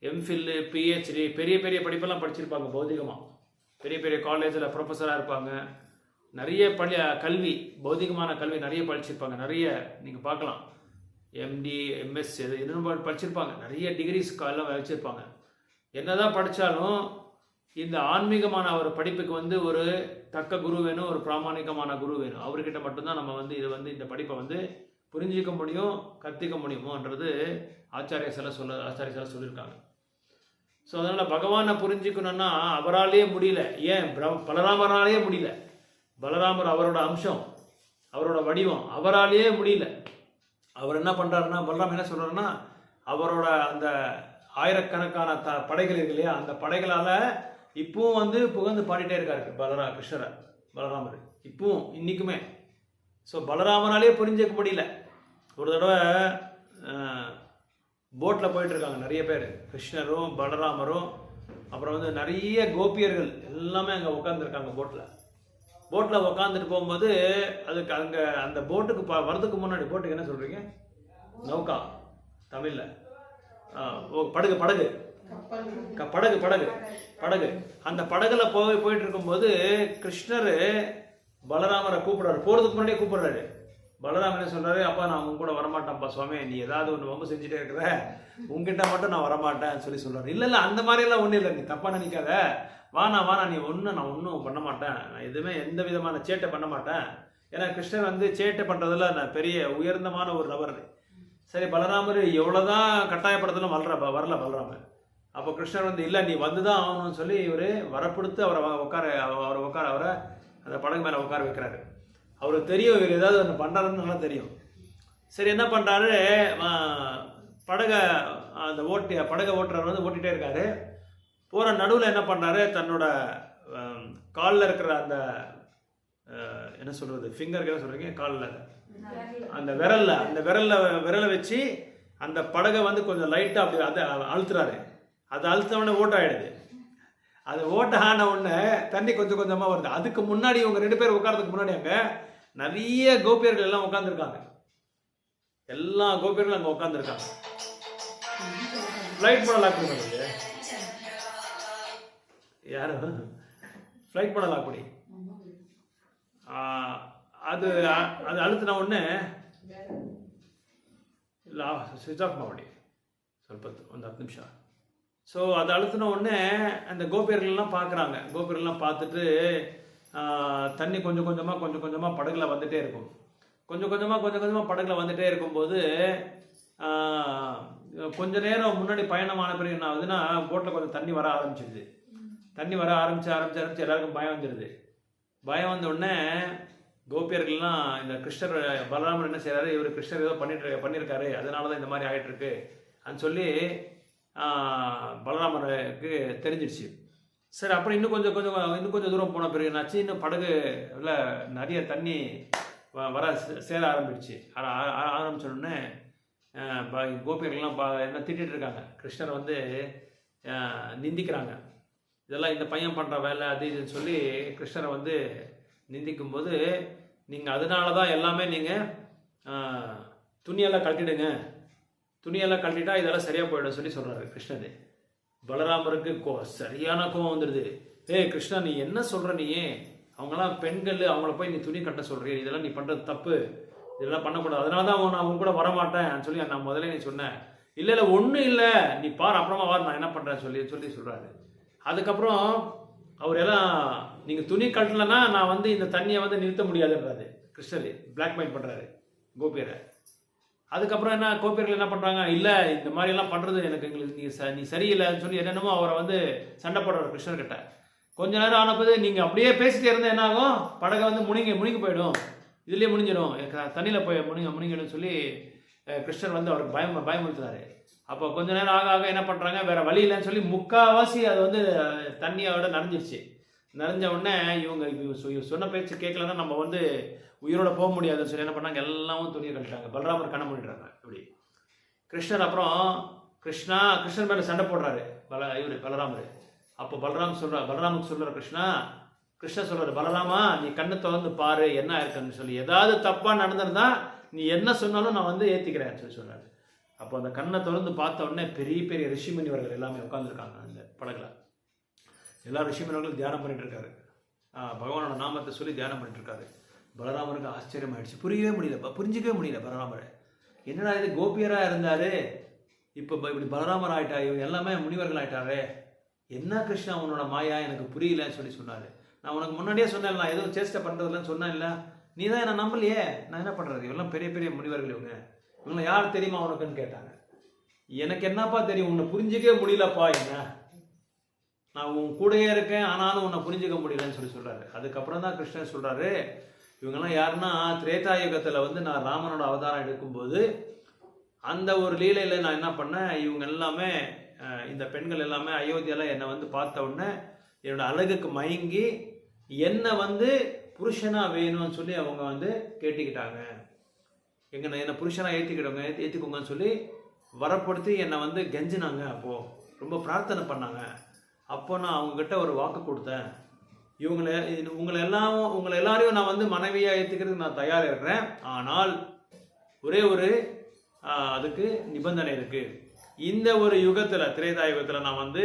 எம்ஃபில், பிஹெச்டி, பெரிய பெரிய படிப்பெல்லாம் படிச்சிருப்பாங்க, பௌதிகமாக பெரிய பெரிய காலேஜில் ப்ரொஃபஸராக இருப்பாங்க, நிறைய கல்வி, பௌதிகமான கல்வி நிறைய படிச்சிருப்பாங்க, நிறைய நீங்கள் பார்க்கலாம், எம்டி, எம்எஸ் இன்னும் படிச்சிருப்பாங்க, நிறைய டிகிரிஸ் எல்லாம் வச்சுருப்பாங்க. என்னதான் படித்தாலும் இந்த ஆன்மீகமான ஒரு படிப்புக்கு வந்து ஒரு தக்க குரு வேணும், ஒரு பிராமணிகமான குரு வேணும். அவர்கிட்ட மட்டும்தான் நம்ம வந்து இந்த படிப்பை வந்து புரிஞ்சிக்க முடியும், கற்றுக்க முடியுமோன்றது ஆச்சாரிய சில சொல்லியிருக்காங்க. ஸோ அதனால் பகவானை புரிஞ்சுக்கணுன்னா அவராலேயே முடியல. ஏன்? பலராமராலேயே முடியல. பலராமர் அவரோட அம்சம், அவரோட வடிவம், அவராலேயே முடியல. அவர் என்ன பண்ணுறாருன்னா, பலராமர் என்ன சொல்கிறாருன்னா, அவரோட அந்த ஆயிரக்கணக்கான படைகள் இருக்கு இல்லையா, அந்த படைகளால் இப்பவும் வந்து புகழ்ந்து பாடிட்டே இருக்காரு பலராமர் இப்பவும் இன்னைக்குமே. ஸோ பலராமனாலே புரிஞ்சிக்க முடியல. ஒரு தடவை போட்டில் போயிட்டுருக்காங்க நிறைய பேர், கிருஷ்ணரும் பலராமரும், அப்புறம் வந்து நிறைய கோபியர்கள் எல்லாமே அங்கே உட்காந்துருக்காங்க போட்டில் உட்காந்துட்டு போகும்போது அதுக்கு அங்கே அந்த போட்டுக்கு வரதுக்கு முன்னாடி, போட்டுக்கு என்ன சொல்கிறீங்க? நௌகா தமிழில் படகு. அந்த படகுல போயிட்டு இருக்கும்போது கிருஷ்ணர் பலராமரை கூப்பிடுறாரு, போகிறதுக்கு முன்னாடியே கூப்பிடுறாரு, பலராமன் என்ன சொல்றாரு, அப்பா நான் உங்க கூட வரமாட்டேன்ப்பா சுவாமி, நீ ஏதாவது ஒன்று வம்பு செஞ்சுட்டே இருக்கிற, உங்ககிட்ட மட்டும் நான் வரமாட்டேன்னு சொல்றாரு. இல்லை அந்த மாதிரியெல்லாம் ஒன்றும் இல்லை, நீ தப்பா நினைக்காத, வானா நீ நான் ஒன்றும் பண்ண மாட்டேன், நான் எதுவுமே எந்த விதமான சேட்டை பண்ண மாட்டேன். ஏன்னா கிருஷ்ணர் வந்து சேட்டை பண்ணுறதுல நான் பெரிய உயர்ந்தமான ஒரு நபர். சரி, பலராமர் எவ்வளோதான் கட்டாயப்படுத்தலும் வரல பலராமர். அப்போ கிருஷ்ணர் வந்து இல்லை நீ வந்து தான் ஆகணும்னு சொல்லி இவர் வரப்படுத்து அவரை அவரை அந்த படகு மேலே உட்கார வைக்கிறாரு. அவருக்கு தெரியும் இவர் ஏதாவது ஒன்று பண்ணுறாருன்னு நல்லா தெரியும். சரி, என்ன பண்ணுறாரு, படகை ஓட்டுறவர் வந்து ஓட்டிகிட்டே இருக்காரு. போகிற நடுவில் என்ன பண்ணுறாரு, தன்னோட காலில் இருக்கிற அந்த என்ன சொல்கிறது, ஃபிங்கருக்கு என்ன சொல்கிறீங்க, காலில் அந்த விரலை வச்சு அந்த படகை வந்து கொஞ்சம் லைட்டாக அப்படி அதை அழுத்துறாரு. அது அழுத்தவொடனே ஓட்டாயிடுது. அது ஓட்ட ஆன உடனே தண்ணி கொஞ்சம் கொஞ்சமாக வருது. அதுக்கு முன்னாடி இவங்க 2 பேர் உட்காரதுக்கு முன்னாடி அங்கே நிறைய கோபியர்கள் எல்லாம் உட்காந்துருக்காங்க. எல்லா கோபியர்களும் அங்கே உட்காந்துருக்காங்க. ஃப்ளைட் போட லாக் பண்ணுறது யாரும் ஃப்ளைட் போட லாக் பண்ணி அது அழுத்தின உடனே இல்லை ஸ்விட்ச் ஆஃப் மாவடி ಸ್ವಲ್ಪ ಒಂದು 10 நிமிஷம். ஸோ அதை அழுத்தின உடனே அந்த கோபியர்கள்லாம் பார்க்குறாங்க. கோபியர்கள்லாம் பார்த்துட்டு தண்ணி கொஞ்சம் கொஞ்சமாக படகுல வந்துகிட்டே இருக்கும். கொஞ்சம் கொஞ்சமாக படகுல வந்துகிட்டே இருக்கும்போது கொஞ்ச நேரம் முன்னாடி பயணமான பிறகு என்ன ஆகுதுன்னா, போட்டில் கொஞ்சம் தண்ணி வர ஆரம்பிச்சிடுது. தண்ணி வர ஆரம்பிச்சு எல்லாருக்கும் பயம் வந்துடுது. பயம் வந்த உடனே கோபியர்கள்லாம் இந்த கிருஷ்ணர் பலராமர் என்ன செய்கிறாரு, இவர் கிருஷ்ணர் ஏதோ பண்ணியிருக்காரு, அதனால தான் இந்த மாதிரி ஆகிட்டுருக்கு அப்படின்னு சொல்லி பலராமருக்கு தெரிஞ்சிடுச்சு. சரி, அப்புறம் இன்னும் கொஞ்சம் தூரம் போன பிறகு என்னாச்சு, இன்னும் படகுல நிறைய தண்ணி வர சேர ஆரம்பிடுச்சு. ஆரம்பிச்சோடனே கோபியர்கள்லாம் என்ன திட்டிகிட்டு இருக்காங்க, கிருஷ்ணரை வந்து நிந்திக்கிறாங்க. இதெல்லாம் இந்த பையன் பண்ணுற வேலை அது இதுன்னு சொல்லி கிருஷ்ணரை வந்து நிந்திக்கும்போது, நீங்கள் அதனால தான் எல்லாமே நீங்கள் துணியெல்லாம் கழட்டிடுங்க, துணியெல்லாம் கழட்டிட்டா இதெல்லாம் சரியாக போயிடும் சொல்லி சொல்கிறாரு கிருஷ்ணர். பலராமருக்கு சரியான கோவம் வந்துடுது. கிருஷ்ணா நீ என்ன சொல்கிற, நீ அவங்களாம் பெண்கள், அவங்கள போய் நீ துணி கட்ட சொல்கிற, இதெல்லாம் நீ பண்ணுறது தப்பு, இதெல்லாம் பண்ணக்கூடாது, அதனால தான் நான் அவங்க கூட வரமாட்டேன் சொல்லி நான் முதல்ல நீ சொன்னேன். இல்லை ஒன்றும் இல்லை, நீ பார் அப்புறமா வார் நான் என்ன பண்ணுறேன் சொல்லி சொல்கிறாரு. அதுக்கப்புறம் அவர் எல்லாம் நீங்கள் துணி கட்டலைன்னா நான் வந்து இந்த தண்ணியை வந்து நிறுத்த முடியாதுன்றாரு கிருஷ்ணர். பிளாக்மெயில் பண்ணுறாரு கோபியரை. அதுக்கப்புறம் என்ன, கோபியர்கள் என்ன பண்ணுறாங்க, இல்லை இந்த மாதிரிலாம் பண்ணுறது எங்களுக்கு நீ சரியில்லைன்னு சொல்லி என்னென்னமோ அவரை வந்து சண்டை போடுறாரு கிருஷ்ணர்கிட்ட. கொஞ்ச நேரம் ஆனப்போது நீங்கள் அப்படியே பேசிட்டே இருந்தால் என்ன ஆகும், படகை வந்து முழுங்கி போயிடும், இதுலேயே முடிஞ்சிடும், தண்ணியில் போய் முழுங்கிடும் சொல்லி கிருஷ்ணர் வந்து அவருக்கு பயமுறுத்துறாரு. அப்போ கொஞ்ச நேரம் ஆக என்ன பண்ணுறாங்க, வேறு வழி இல்லைன்னு சொல்லி முக்கால்வாசி அது வந்து தண்ணியோட நனைஞ்சிருச்சு. நனைஞ்ச உடனே இவங்க சொன்ன பேச்சு கேட்கலன்னா நம்ம வந்து உயிரோட போக முடியாதுன்னு சொல்லி என்ன பண்ணாங்க, எல்லாமும் துணியை கழட்டாங்க. பலராமர் கண்ண மூடிடுறாங்க இப்படி. கிருஷ்ணர் அப்புறம் கிருஷ்ணர் மேலே சண்டை போடுறாரு பலராமர். அப்போ பலராமுக்கு சொல்கிறார் கிருஷ்ணர் சொல்கிறார், பலராமா நீ கண்ணை திறந்து பாரு என்ன இருக்குன்னு சொல்லி, ஏதாவது தப்பாக நடந்திருந்தா நீ என்ன சொன்னாலும் நான் வந்து ஏற்றிக்கிறேன்னு சொல்லி சொல்கிறாரு. அப்போ அந்த கண்ணை திறந்து பார்த்த உடனே பெரிய பெரிய ரிஷிமுனிவர்கள் எல்லாமே உட்காந்துருக்காங்க அந்த படகுல. எல்லா ரிஷிமுனிவர்களும் தியானம் பண்ணிட்டு இருக்காரு, பகவானோட நாமத்தை சொல்லி தியானம் பண்ணிட்டு இருக்காரு. பலராமருக்கு ஆச்சரியம் ஆயிடுச்சு, புரிஞ்சிக்கவே முடியல பலராமரை. என்னடா இது, கோபியராக இருந்தார், இப்போ இப்படி பலராமர் ஆகிட்டா, இவங்க எல்லாமே முனிவர்கள் ஆகிட்டாரு, என்ன கிருஷ்ணா உன்னோட மாயா எனக்கு புரியலன்னு சொல்லி சொன்னார். நான் உனக்கு முன்னாடியே சொன்னேன், நான் எதுவும் சேஷ்டை பண்ணுறதுலன்னு சொன்னேன், இல்லை நீ தான் என்ன நம்பலையே, நான் என்ன பண்ணுறது, இவெல்லாம் பெரிய பெரிய முனிவர்கள், இவங்களை யார் தெரியுமா உனக்குன்னு கேட்டாங்க. எனக்கு என்னப்பா தெரியும், உன்னை புரிஞ்சிக்கவே முடியலப்பா, என்ன நான் உன் கூடையே இருக்கேன் ஆனாலும் உன்னை புரிஞ்சிக்க முடியலன்னு சொல்லி சொல்கிறாரு. அதுக்கப்புறம் தான் கிருஷ்ணன் சொல்கிறாரு, இவங்கெல்லாம் யாருன்னா திரேதாயுகத்தில் வந்து நான் ராமனோட அவதாரம் எடுக்கும்போது அந்த ஒரு லீலையில் நான் என்ன பண்ணேன், இவங்க எல்லாமே இந்த பெண்கள் எல்லாமே அயோத்தியாவில் என்னை வந்து பார்த்த உடனே என்னோட அழகுக்கு மயங்கி என்னை வந்து புருஷனாக வேணும்னு சொல்லி அவங்க வந்து கேட்டுக்கிட்டாங்க. என்னை புருஷனாக ஏற்றிக்கோங்கன்னு சொல்லி வரப்படுத்தி என்னை வந்து கெஞ்சினாங்க. அப்போது ரொம்ப பிரார்த்தனை பண்ணாங்க. அப்போ நான் அவங்கக்கிட்ட ஒரு வாக்கு கொடுத்தேன், உங்களை எல்லாரையும் நான் வந்து மனைவியாக ஏற்றுக்கிறதுக்கு நான் தயாராக இருக்கிறேன், ஆனால் ஒரே ஒரு அதுக்கு நிபந்தனை இருக்குது. இந்த ஒரு யுகத்தில் திரேதா யுகத்தில் நான் வந்து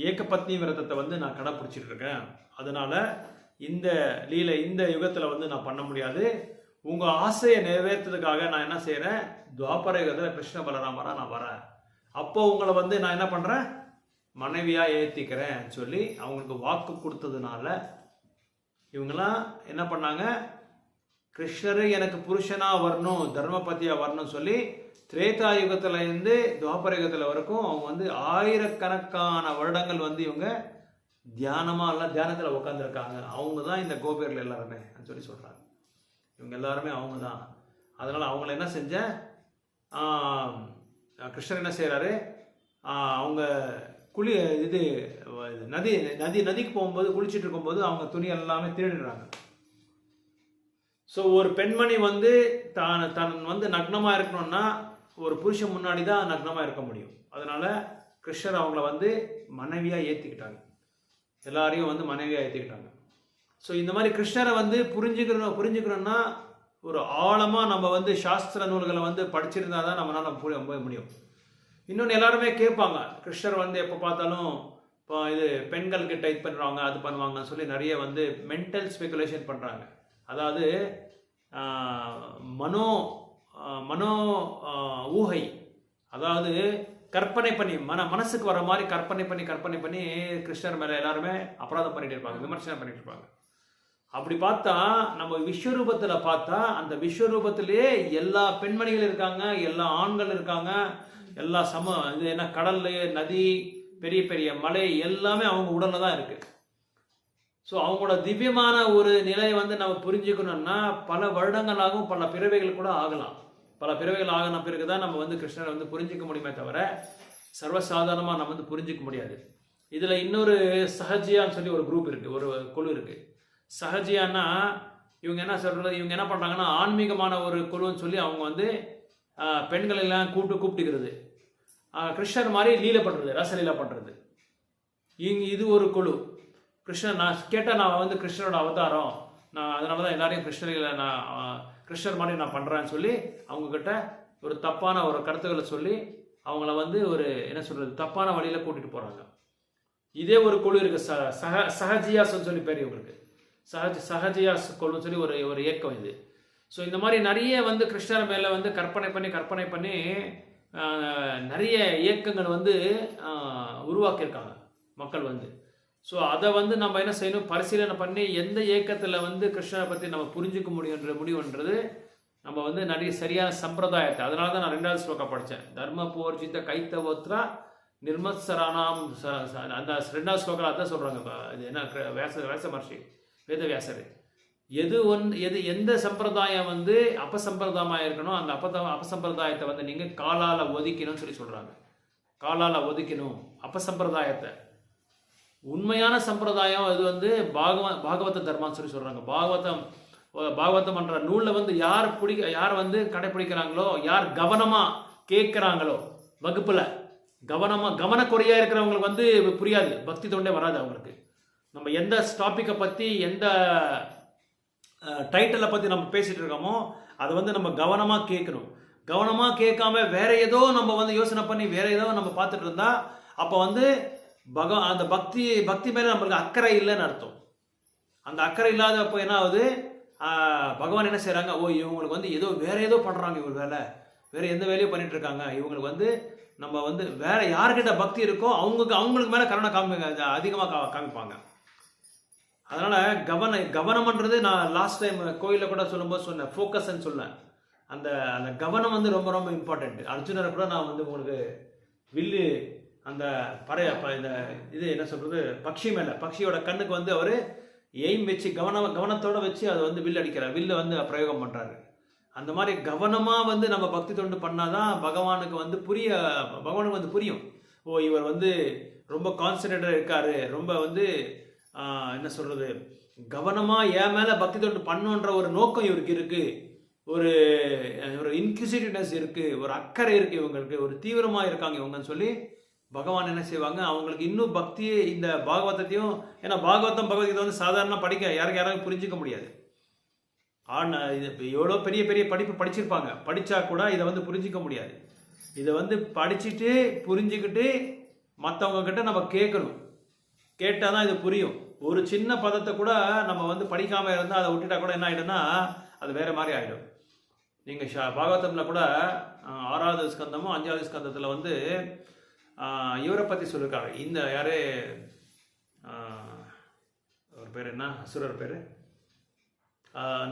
ஏகபத்னி விரதத்தை வந்து நான் கடைப்பிடிச்சிட்டு இருக்கேன், அதனால் இந்த யுகத்தில் வந்து நான் பண்ண முடியாது, உங்கள் ஆசையை நிறைவேற்றுறதுக்காக நான் என்ன செய்கிறேன், துவாபர யுகத்தில் கிருஷ்ண பலராமரா நான் வரேன். அப்போ உங்களை வந்து நான் என்ன பண்ணுறேன், மனைவியாக ஏற்றிக்கிறேன் சொல்லி அவங்களுக்கு வாக்கு கொடுத்ததுனால இவங்கெல்லாம் என்ன பண்ணாங்க, கிருஷ்ணர் எனக்கு புருஷனாக வரணும், தர்மபத்தியாக வரணும்னு சொல்லி திரேதா யுகத்துல இருந்து துவாபர யுகத்தில் வரைக்கும் அவங்க வந்து ஆயிரக்கணக்கான வருடங்கள் வந்து இவங்க தியானத்தில் உட்காந்துருக்காங்க. அவங்க தான் இந்த கோபியர்கள் எல்லாருமே சொல்லி சொல்கிறாங்க. இவங்க எல்லாருமே அவங்க தான். அதனால் அவங்கள என்ன செஞ்சேன், கிருஷ்ணர் என்ன செய்கிறாரு, அவங்க இது நதிக்கு போகும்போது குளிச்சுட்டு இருக்கும்போது அவங்க துணி எல்லாமே திருடிடுறாங்க. ஸோ ஒரு பெண்மணி வந்து தன் வந்து நக்னமாக இருக்கணும்னா ஒரு புருஷன் முன்னாடி தான் நக்னமாக இருக்க முடியும். அதனால கிருஷ்ணர் அவங்கள வந்து மனைவியாக ஏற்றிக்கிட்டாங்க, எல்லாரையும் வந்து மனைவியாக ஏற்றிக்கிட்டாங்க. ஸோ இந்த மாதிரி கிருஷ்ணரை வந்து புரிஞ்சுக்கணும்னா ஒரு ஆழமாக நம்ம வந்து சாஸ்திர நூல்களை வந்து படிச்சிருந்தா தான் நம்மளால் போக முடியும். இன்னொன்று எல்லாருமே கேட்பாங்க, கிருஷ்ணர் வந்து எப்போ பார்த்தாலும் இப்போ இது பெண்களுக்கு டைப் பண்ணுறாங்க, அது பண்ணுவாங்கன்னு சொல்லி நிறைய வந்து மென்டல் ஸ்பெகுலேஷன் பண்ணுறாங்க. அதாவது மனோ ஊகை, அதாவது கற்பனை பண்ணி மனசுக்கு வர மாதிரி கற்பனை பண்ணி கிருஷ்ணர் மேலே எல்லாருமே அபராதம் பண்ணிட்டு இருப்பாங்க, விமர்சனம் பண்ணிட்டு இருப்பாங்க. அப்படி பார்த்தா நம்ம விஸ்வரூபத்தில் பார்த்தா அந்த விஸ்வரூபத்திலேயே எல்லா பெண்மணிகள் இருக்காங்க, எல்லா ஆண்கள் இருக்காங்க, எல்லா இது என்ன கடல், நதி, பெரிய பெரிய மலை எல்லாமே அவங்க உடல்ல தான் இருக்கு. ஸோ அவங்களோட திவ்யமான ஒரு நிலையை வந்து நம்ம புரிஞ்சுக்கணும்னா பல வருடங்களாகவும் பல பிறவைகள் கூட ஆகலாம். பல பிறவைகள் ஆகின பிறகு தான் நம்ம வந்து கிருஷ்ணரை வந்து புரிஞ்சிக்க முடியுமே தவிர சர்வசாதாரணமாக நம்ம வந்து புரிஞ்சிக்க முடியாது. இதில் இன்னொரு சஹஜியான்னு சொல்லி ஒரு குரூப் இருக்குது, ஒரு குழு இருக்குது. சஹஜியான்னா இவங்க என்ன சொல்கிறது, இவங்க என்ன பண்ணுறாங்கன்னா ஆன்மீகமான ஒரு குழுன்னு சொல்லி அவங்க வந்து பெண்கள் எல்லாம் கூப்பிட்டுக்கிறது, கிருஷ்ணர் மாதிரி லீலை பண்ணுறது, ரசலீலை பண்ணுறது. இது ஒரு குழு. கிருஷ்ணர் நான் கேட்டால் நான் வந்து கிருஷ்ணரோட அவதாரம், நான் அதனால தான் எல்லாரையும் கிருஷ்ணர் மாதிரி நான் பண்ணுறேன்னு சொல்லி அவங்கக்கிட்ட ஒரு தப்பான ஒரு கருத்துக்களை சொல்லி அவங்கள வந்து ஒரு என்ன சொல்கிறது தப்பான வழியில் கூட்டிகிட்டு போகிறாங்க. இதே ஒரு குழு இருக்குது, சஹஜியாஸ்ன்னு சொல்லி பேர் இவங்களுக்கு. சஹஜியாஸ் குழுன்னு சொல்லி ஒரு இயக்கம் இது. ஸோ இந்த மாதிரி நிறைய வந்து கிருஷ்ணர் மேலே வந்து கற்பனை பண்ணி நிறைய இயக்கங்கள் வந்து உருவாக்கியிருக்காங்க மக்கள் வந்து. ஸோ அதை வந்து நம்ம என்ன செய்யணும், பரிசீலனை பண்ணி எந்த இயக்கத்தில் வந்து கிருஷ்ணரை பற்றி நம்ம புரிஞ்சுக்க முடியுன்றது நம்ம வந்து நிறைய சரியான சம்பிரதாயத்தை. அதனால தான் நான் 2வது ஸ்லோகம் படித்தேன், தர்ம போர்ஜித கைத்தவோத்ரா நிர்மத்சரானாம். அந்த 2வது ஸ்லோகம் அதான் சொல்கிறாங்க. இது என்ன வேச மகர்ஷி வேதவியாசர் எந்த சம்பிரதாயம் வந்து அபசம்பிரதாயமாக இருக்கணும், அந்த அபசம்பிரதாயத்தை வந்து நீங்கள் காலால் ஒதுக்கணும்னு சொல்லி சொல்கிறாங்க. காலால் ஒதுக்கணும் அபசம்பிரதாயத்தை. உண்மையான சம்பிரதாயம் அது வந்து பாகவத தர்மான்னு சொல்லி சொல்கிறாங்க. பாகவதம் என்ற நூலில் வந்து யார் வந்து கடைப்பிடிக்கிறாங்களோ, யார் கவனமாக கேட்குறாங்களோ, வகுப்பில் கவனக்குறையாக இருக்கிறவங்களுக்கு வந்து புரியாது, பக்தி தொண்டே வராது அவங்களுக்கு. நம்ம எந்த டாப்பிக்கை பற்றி எந்த டைட்டிலை பற்றி நம்ம பேசிகிட்டு இருக்கோமோ அதை வந்து நம்ம கவனமாக கேட்கணும். கவனமாக கேட்காம வேற ஏதோ நம்ம வந்து யோசனை பண்ணி வேற ஏதோ நம்ம பார்த்துட்டு இருந்தா அப்போ வந்து அந்த பக்தி மேலே நம்மளுக்கு அக்கறை இல்லைன்னு அர்த்தம். அந்த அக்கறை இல்லாதப்போ என்ன ஆகுது, பகவான் என்ன செய்கிறாங்க, இவங்களுக்கு வந்து வேற ஏதோ பண்ணுறாங்க, இவங்க வேற எந்த வேலையும் பண்ணிட்டு இருக்காங்க, இவங்களுக்கு வந்து நம்ம வந்து வேற யார்கிட்ட பக்தி இருக்கோ அவங்களுக்கு மேலே கருணை அதிகமாக காமிப்பாங்க. அதனால கவனம்ன்றது நான் லாஸ்ட் டைம் கோயிலில் கூட சொல்லும்போது சொன்னேன், ஃபோக்கஸ்ன்னு சொன்னேன். அந்த கவனம் வந்து ரொம்ப ரொம்ப இம்பார்ட்டன்ட். அர்ஜுனரை கூட நான் வந்து உங்களுக்கு வில்லு அந்த இந்த இது என்ன சொல்றது பக்ஷியோட கண்ணுக்கு வந்து அவர் எய்ம் வச்சு கவனத்தோடு வச்சு அதை வந்து வில்லு அடிக்கிறார், வில்லு வந்து பிரயோகம் பண்ணுறாரு. அந்த மாதிரி கவனமாக வந்து நம்ம பக்தி தொண்டு பண்ணாதான் பகவானுக்கு வந்து புரியும். இவர் வந்து ரொம்ப கான்சன்ட்ரேட்டாக இருக்காரு, ரொம்ப வந்து என்ன சொல்கிறது கவனமாக என் மேலே பக்தி தொண்டு பண்ணுன்ற ஒரு நோக்கம் இவருக்கு இருக்குது, ஒரு இன்க்யூசிட்டிவ்னஸ் இருக்குது, ஒரு அக்கறை இருக்குது, இவங்களுக்கு ஒரு தீவிரமாக இருக்காங்க இவங்கன்னு சொல்லி பகவான் என்ன செய்வாங்க, அவங்களுக்கு இன்னும் பக்தியே இந்த பாகவதத்தையும், ஏன்னா பகவத்கீதை வந்து சாதாரண யாரும் புரிஞ்சிக்க முடியாது. இது எவ்வளோ பெரிய பெரிய படிப்பு படிச்சிருப்பாங்க, படித்தா கூட இதை வந்து புரிஞ்சிக்க முடியாது. இதை வந்து படிச்சுட்டு புரிஞ்சுக்கிட்டு மற்றவங்க கிட்ட நம்ம கேட்கணும், கேட்டால் தான் இது புரியும். ஒரு சின்ன பதத்தை கூட நம்ம வந்து படிக்காமல் இருந்தால் அதை விட்டுட்டா கூட என்ன ஆகிடும்னா அது வேறு மாதிரி ஆகிடும். நீங்கள் பாகவதமில் கூட 6வது ஸ்கந்தமும் 5வது ஸ்கந்தத்தில் வந்து இவரை பற்றி சொல்லியிருக்காரு. இந்த யார் ஒரு பேர் என்ன, அசுரர் பேர்,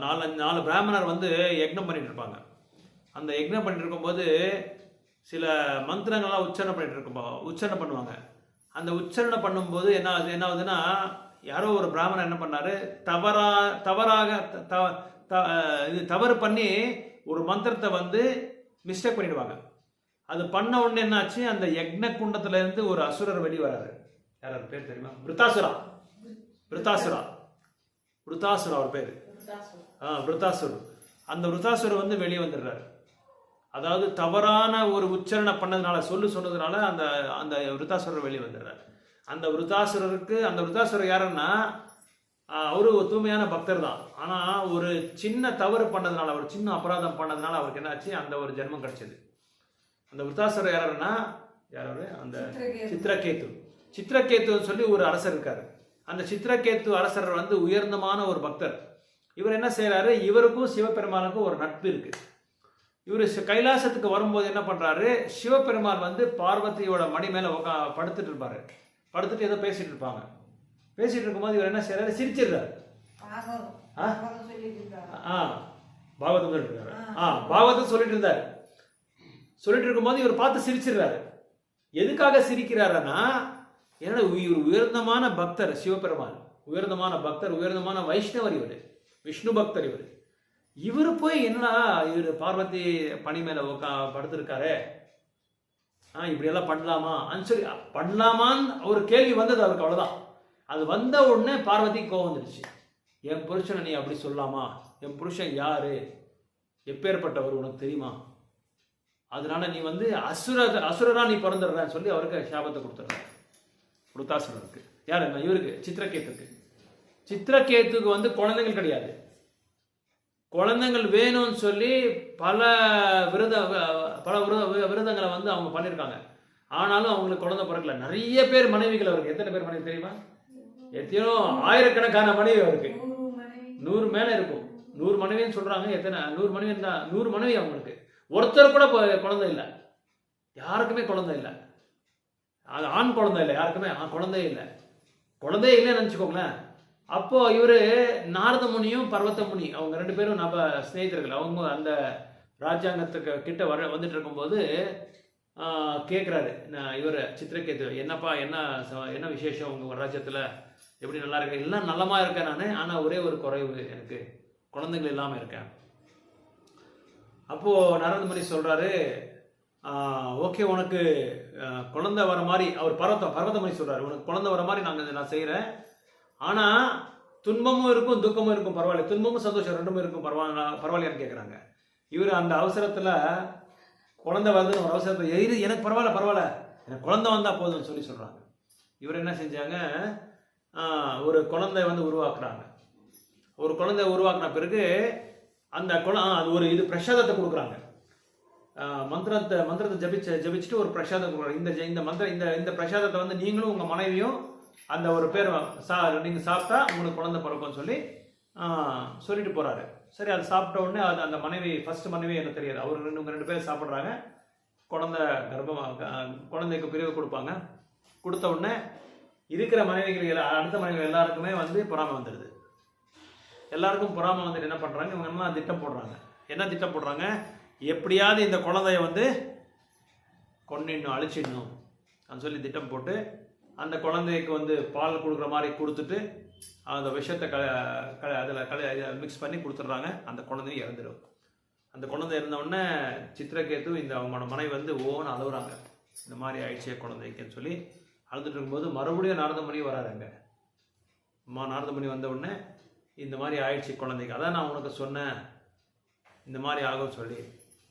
4 பிராமணர் வந்து யக்னம் பண்ணிட்டு இருப்பாங்க. அந்த யக்னம் பண்ணிட்டு இருக்கும்போது சில மந்திரங்கள்லாம் உச்சரணை பண்ணுவாங்க. அந்த உச்சரணை பண்ணும்போது என்ன ஆகுதுன்னா, யாரோ ஒரு பிராமணர் என்ன பண்ணாரு, தவறு பண்ணி ஒரு மந்திரத்தை வந்து மிஸ்டேக் பண்ணிடுவாங்க. அது பண்ண உடனே என்னாச்சு, அந்த யக்ன குண்டத்துல இருந்து ஒரு அசுரர் வெளியே வராரு. யார் பேர் தெரியுமா? விருத்தாசுரா அவர் பேரு. விருத்தாசுரர். அந்த விருத்தாசுரர் வந்து வெளியே வந்துடுறாரு. அதாவது தவறான ஒரு உச்சரணை பண்ணதுனால, சொன்னதுனால அந்த அந்த விருத்தாசுரர் வெளியே வந்துடுறாரு. அந்த விருத்தாசுரர் யாருன்னா, அவரு ஒரு தூய்மையான பக்தர் தான். ஆனால் ஒரு சின்ன தவறு பண்ணதுனால, ஒரு சின்ன அபராதம் பண்ணதுனால அவருக்கு என்னாச்சு, அந்த ஒரு ஜென்மம் கிடைச்சது. அந்த விருத்தாசுரர் யாருன்னா, அந்த சித்திரகேத்துன்னு சொல்லி ஒரு அரசர் இருக்காரு. அந்த சித்திரகேத்து அரசர் வந்து உயர்ந்தமான ஒரு பக்தர். இவர் என்ன செய்யறாரு, இவருக்கும் சிவபெருமானுக்கும் ஒரு நட்பு இருக்கு. இவர் கைலாசத்துக்கு வரும்போது என்ன பண்றாரு, சிவபெருமான் வந்து பார்வதியோட மடி மேல படுத்துட்டு இருப்பாரு. படுத்துட்டு ஏதோ பேசிட்டு இருப்பாங்க. பேசிட்டு இருக்கும்போது இவர் என்ன செய்யறாரு, சிரிச்சிடுறாரு. பாகவதம் சொல்லிட்டு இருந்தாரு. சொல்லிட்டு இருக்கும்போது இவர் பார்த்து சிரிச்சிடுறாரு. எதுக்காக சிரிக்கிறாருன்னா, ஏன்னா இவர் உயர்ந்தமான பக்தர், சிவபெருமான் உயர்ந்தமான பக்தர், உயர்ந்தமான வைஷ்ணவர், இவர் விஷ்ணு பக்தர். இவர் போய் என்னன்னா, இவர் பார்வதி பனி மேல படுத்திருக்காரு, இப்படியெல்லாம் பண்ணலாமான்னு ஒரு கேள்வி வந்தது அவருக்கு. அவ்வளவுதான். அது வந்த உடனே பார்வதி கோவம் வந்துடுச்சு. என் புருஷனை நீ அப்படி சொல்லலாமா? என் புருஷன் யாரு, எப்பேற்பட்டவர் உனக்கு தெரியுமா? அதனால நீ வந்து அசுரரா நீ பிறந்துடுறன்னு சொல்லி அவருக்கு சாபத்தை கொடுத்துட்றாரு. விருத்தாசுரருக்கு. யார் என்ன, இவருக்கு சித்திரகேத்துக்கு வந்து குழந்தைகள் கிடையாது. குழந்தைகள் வேணும்னு சொல்லி பல விரதங்களை வந்து அவங்க பண்ணியிருக்காங்க. ஆனாலும் அவங்களுக்கு குழந்தை பிறக்கல. நிறைய பேர் மனைவிகள் அவருக்கு. எத்தனை பேர் மனைவி தெரியுமா? எத்தனையோ ஆயிரக்கணக்கான மனைவி அவருக்கு. 100 மேல இருக்கும். 100 மனைவின்னு சொல்றாங்க. எத்தனை 100 மனைவி இருந்தா 100 மனைவி அவங்களுக்கு. ஒருத்தர் கூட குழந்தை இல்லை. யாருக்குமே குழந்தை இல்லை. அது ஆண் குழந்தை இல்லை. யாருக்குமே குழந்தையே இல்லை. குழந்தையே இல்லைன்னு நினச்சிக்கோங்களேன். அப்போ இவர் நாரத முனியும் பர்வத முனி, அவங்க 2 பேரும் நம்ம ஸ்நேகிதர்கள். அவங்க அந்த ராஜாங்கத்துக்கு கிட்ட வந்துட்டு இருக்கும்போது கேட்குறாரு இவர் சித்திரகேது, என்னப்பா என்ன விசேஷம் உங்கள் ராஜ்யத்தில், எப்படி நல்லா இருக்கு? எல்லாம் நல்லமா இருக்கேன் நான், ஆனால் ஒரே ஒரு குறைவு, எனக்கு குழந்தைகள் இல்லாமல் இருக்கேன். அப்போது நாரத முனி சொல்கிறாரு, ஓகே உனக்கு குழந்தை வர மாதிரி, அவர் பர்வத முனி சொல்கிறாரு, உனக்கு குழந்தை வர மாதிரி நான் செய்கிறேன். ஆனால் துன்பமும் இருக்கும் துக்கமும் இருக்கும், பரவாயில்ல, துன்பமும் சந்தோஷம் 2மே இருக்கும், பரவாயில்லையான்னு கேட்குறாங்க. இவர் அந்த அவசரத்தில் குழந்தை வருதுன்னு ஒரு அவசரத்தில் எனக்கு பரவாயில்ல எனக்கு குழந்தை வந்தால் போதும்னு சொல்லி சொல்கிறாங்க. இவர் என்ன செஞ்சாங்க, ஒரு குழந்தை வந்து உருவாக்குறாங்க. ஒரு குழந்தை உருவாக்குன பிறகு அந்த அது ஒரு பிரசாதத்தை கொடுக்குறாங்க. மந்திரத்தை ஜபிச்சுட்டு ஒரு பிரசாதம் கொடுக்குறாங்க. இந்த பிரசாதத்தை வந்து நீங்களும் உங்கள் மனைவியும் அந்த ஒரு பேர் நீங்கள் சாப்பிட்டா உங்களுக்கு குழந்தை பிறக்கும்னு சொல்லிட்டு போகிறாரு. சரி, அது சாப்பிட்ட உடனே அது அந்த மனைவி, ஃபர்ஸ்ட் மனைவி என்ன தெரியாது, அவர் 2 பேர் சாப்பிட்றாங்க. குழந்தை குழந்தைக்கு பிரிவு கொடுப்பாங்க. கொடுத்த உடனே இருக்கிற மனைவிகள் அடுத்த மனைவிகள் எல்லாருக்குமே வந்து பொறாமை வந்துடுது. எல்லாருக்கும் பொறாமை வந்துட்டு என்ன பண்ணுறாங்க, இவங்க எல்லாம் திட்டம் போடுறாங்க. என்ன திட்டம் போடுறாங்க, எப்படியாவது இந்த குழந்தைய வந்து கொன்னிடணும், அழிச்சிடணும் அப்படின்னு சொல்லி திட்டம் போட்டு அந்த குழந்தைக்கு வந்து பால் கொடுக்குற மாதிரி கொடுத்துட்டு அந்த விஷத்தை அதில் மிக்ஸ் பண்ணி கொடுத்துட்றாங்க. அந்த குழந்தையும் இறந்துடும். அந்த குழந்தை இருந்தவுடனே சித்திரகேத்து அவங்களோட மனைவி வந்து ஓன்னு அழுகுறாங்க, இந்த மாதிரி ஆயிடுச்சே குழந்தைக்குன்னு சொல்லி அழுதுட்டு இருக்கும்போது மறுபடியும் நாரத முனி வராருங்க. நாரத முனி வந்த உடனே இந்த மாதிரி ஆயிடுச்சு குழந்தைக்கு, அதான் நான் உனக்கு சொன்னேன் இந்த மாதிரி ஆகும் சொல்லி,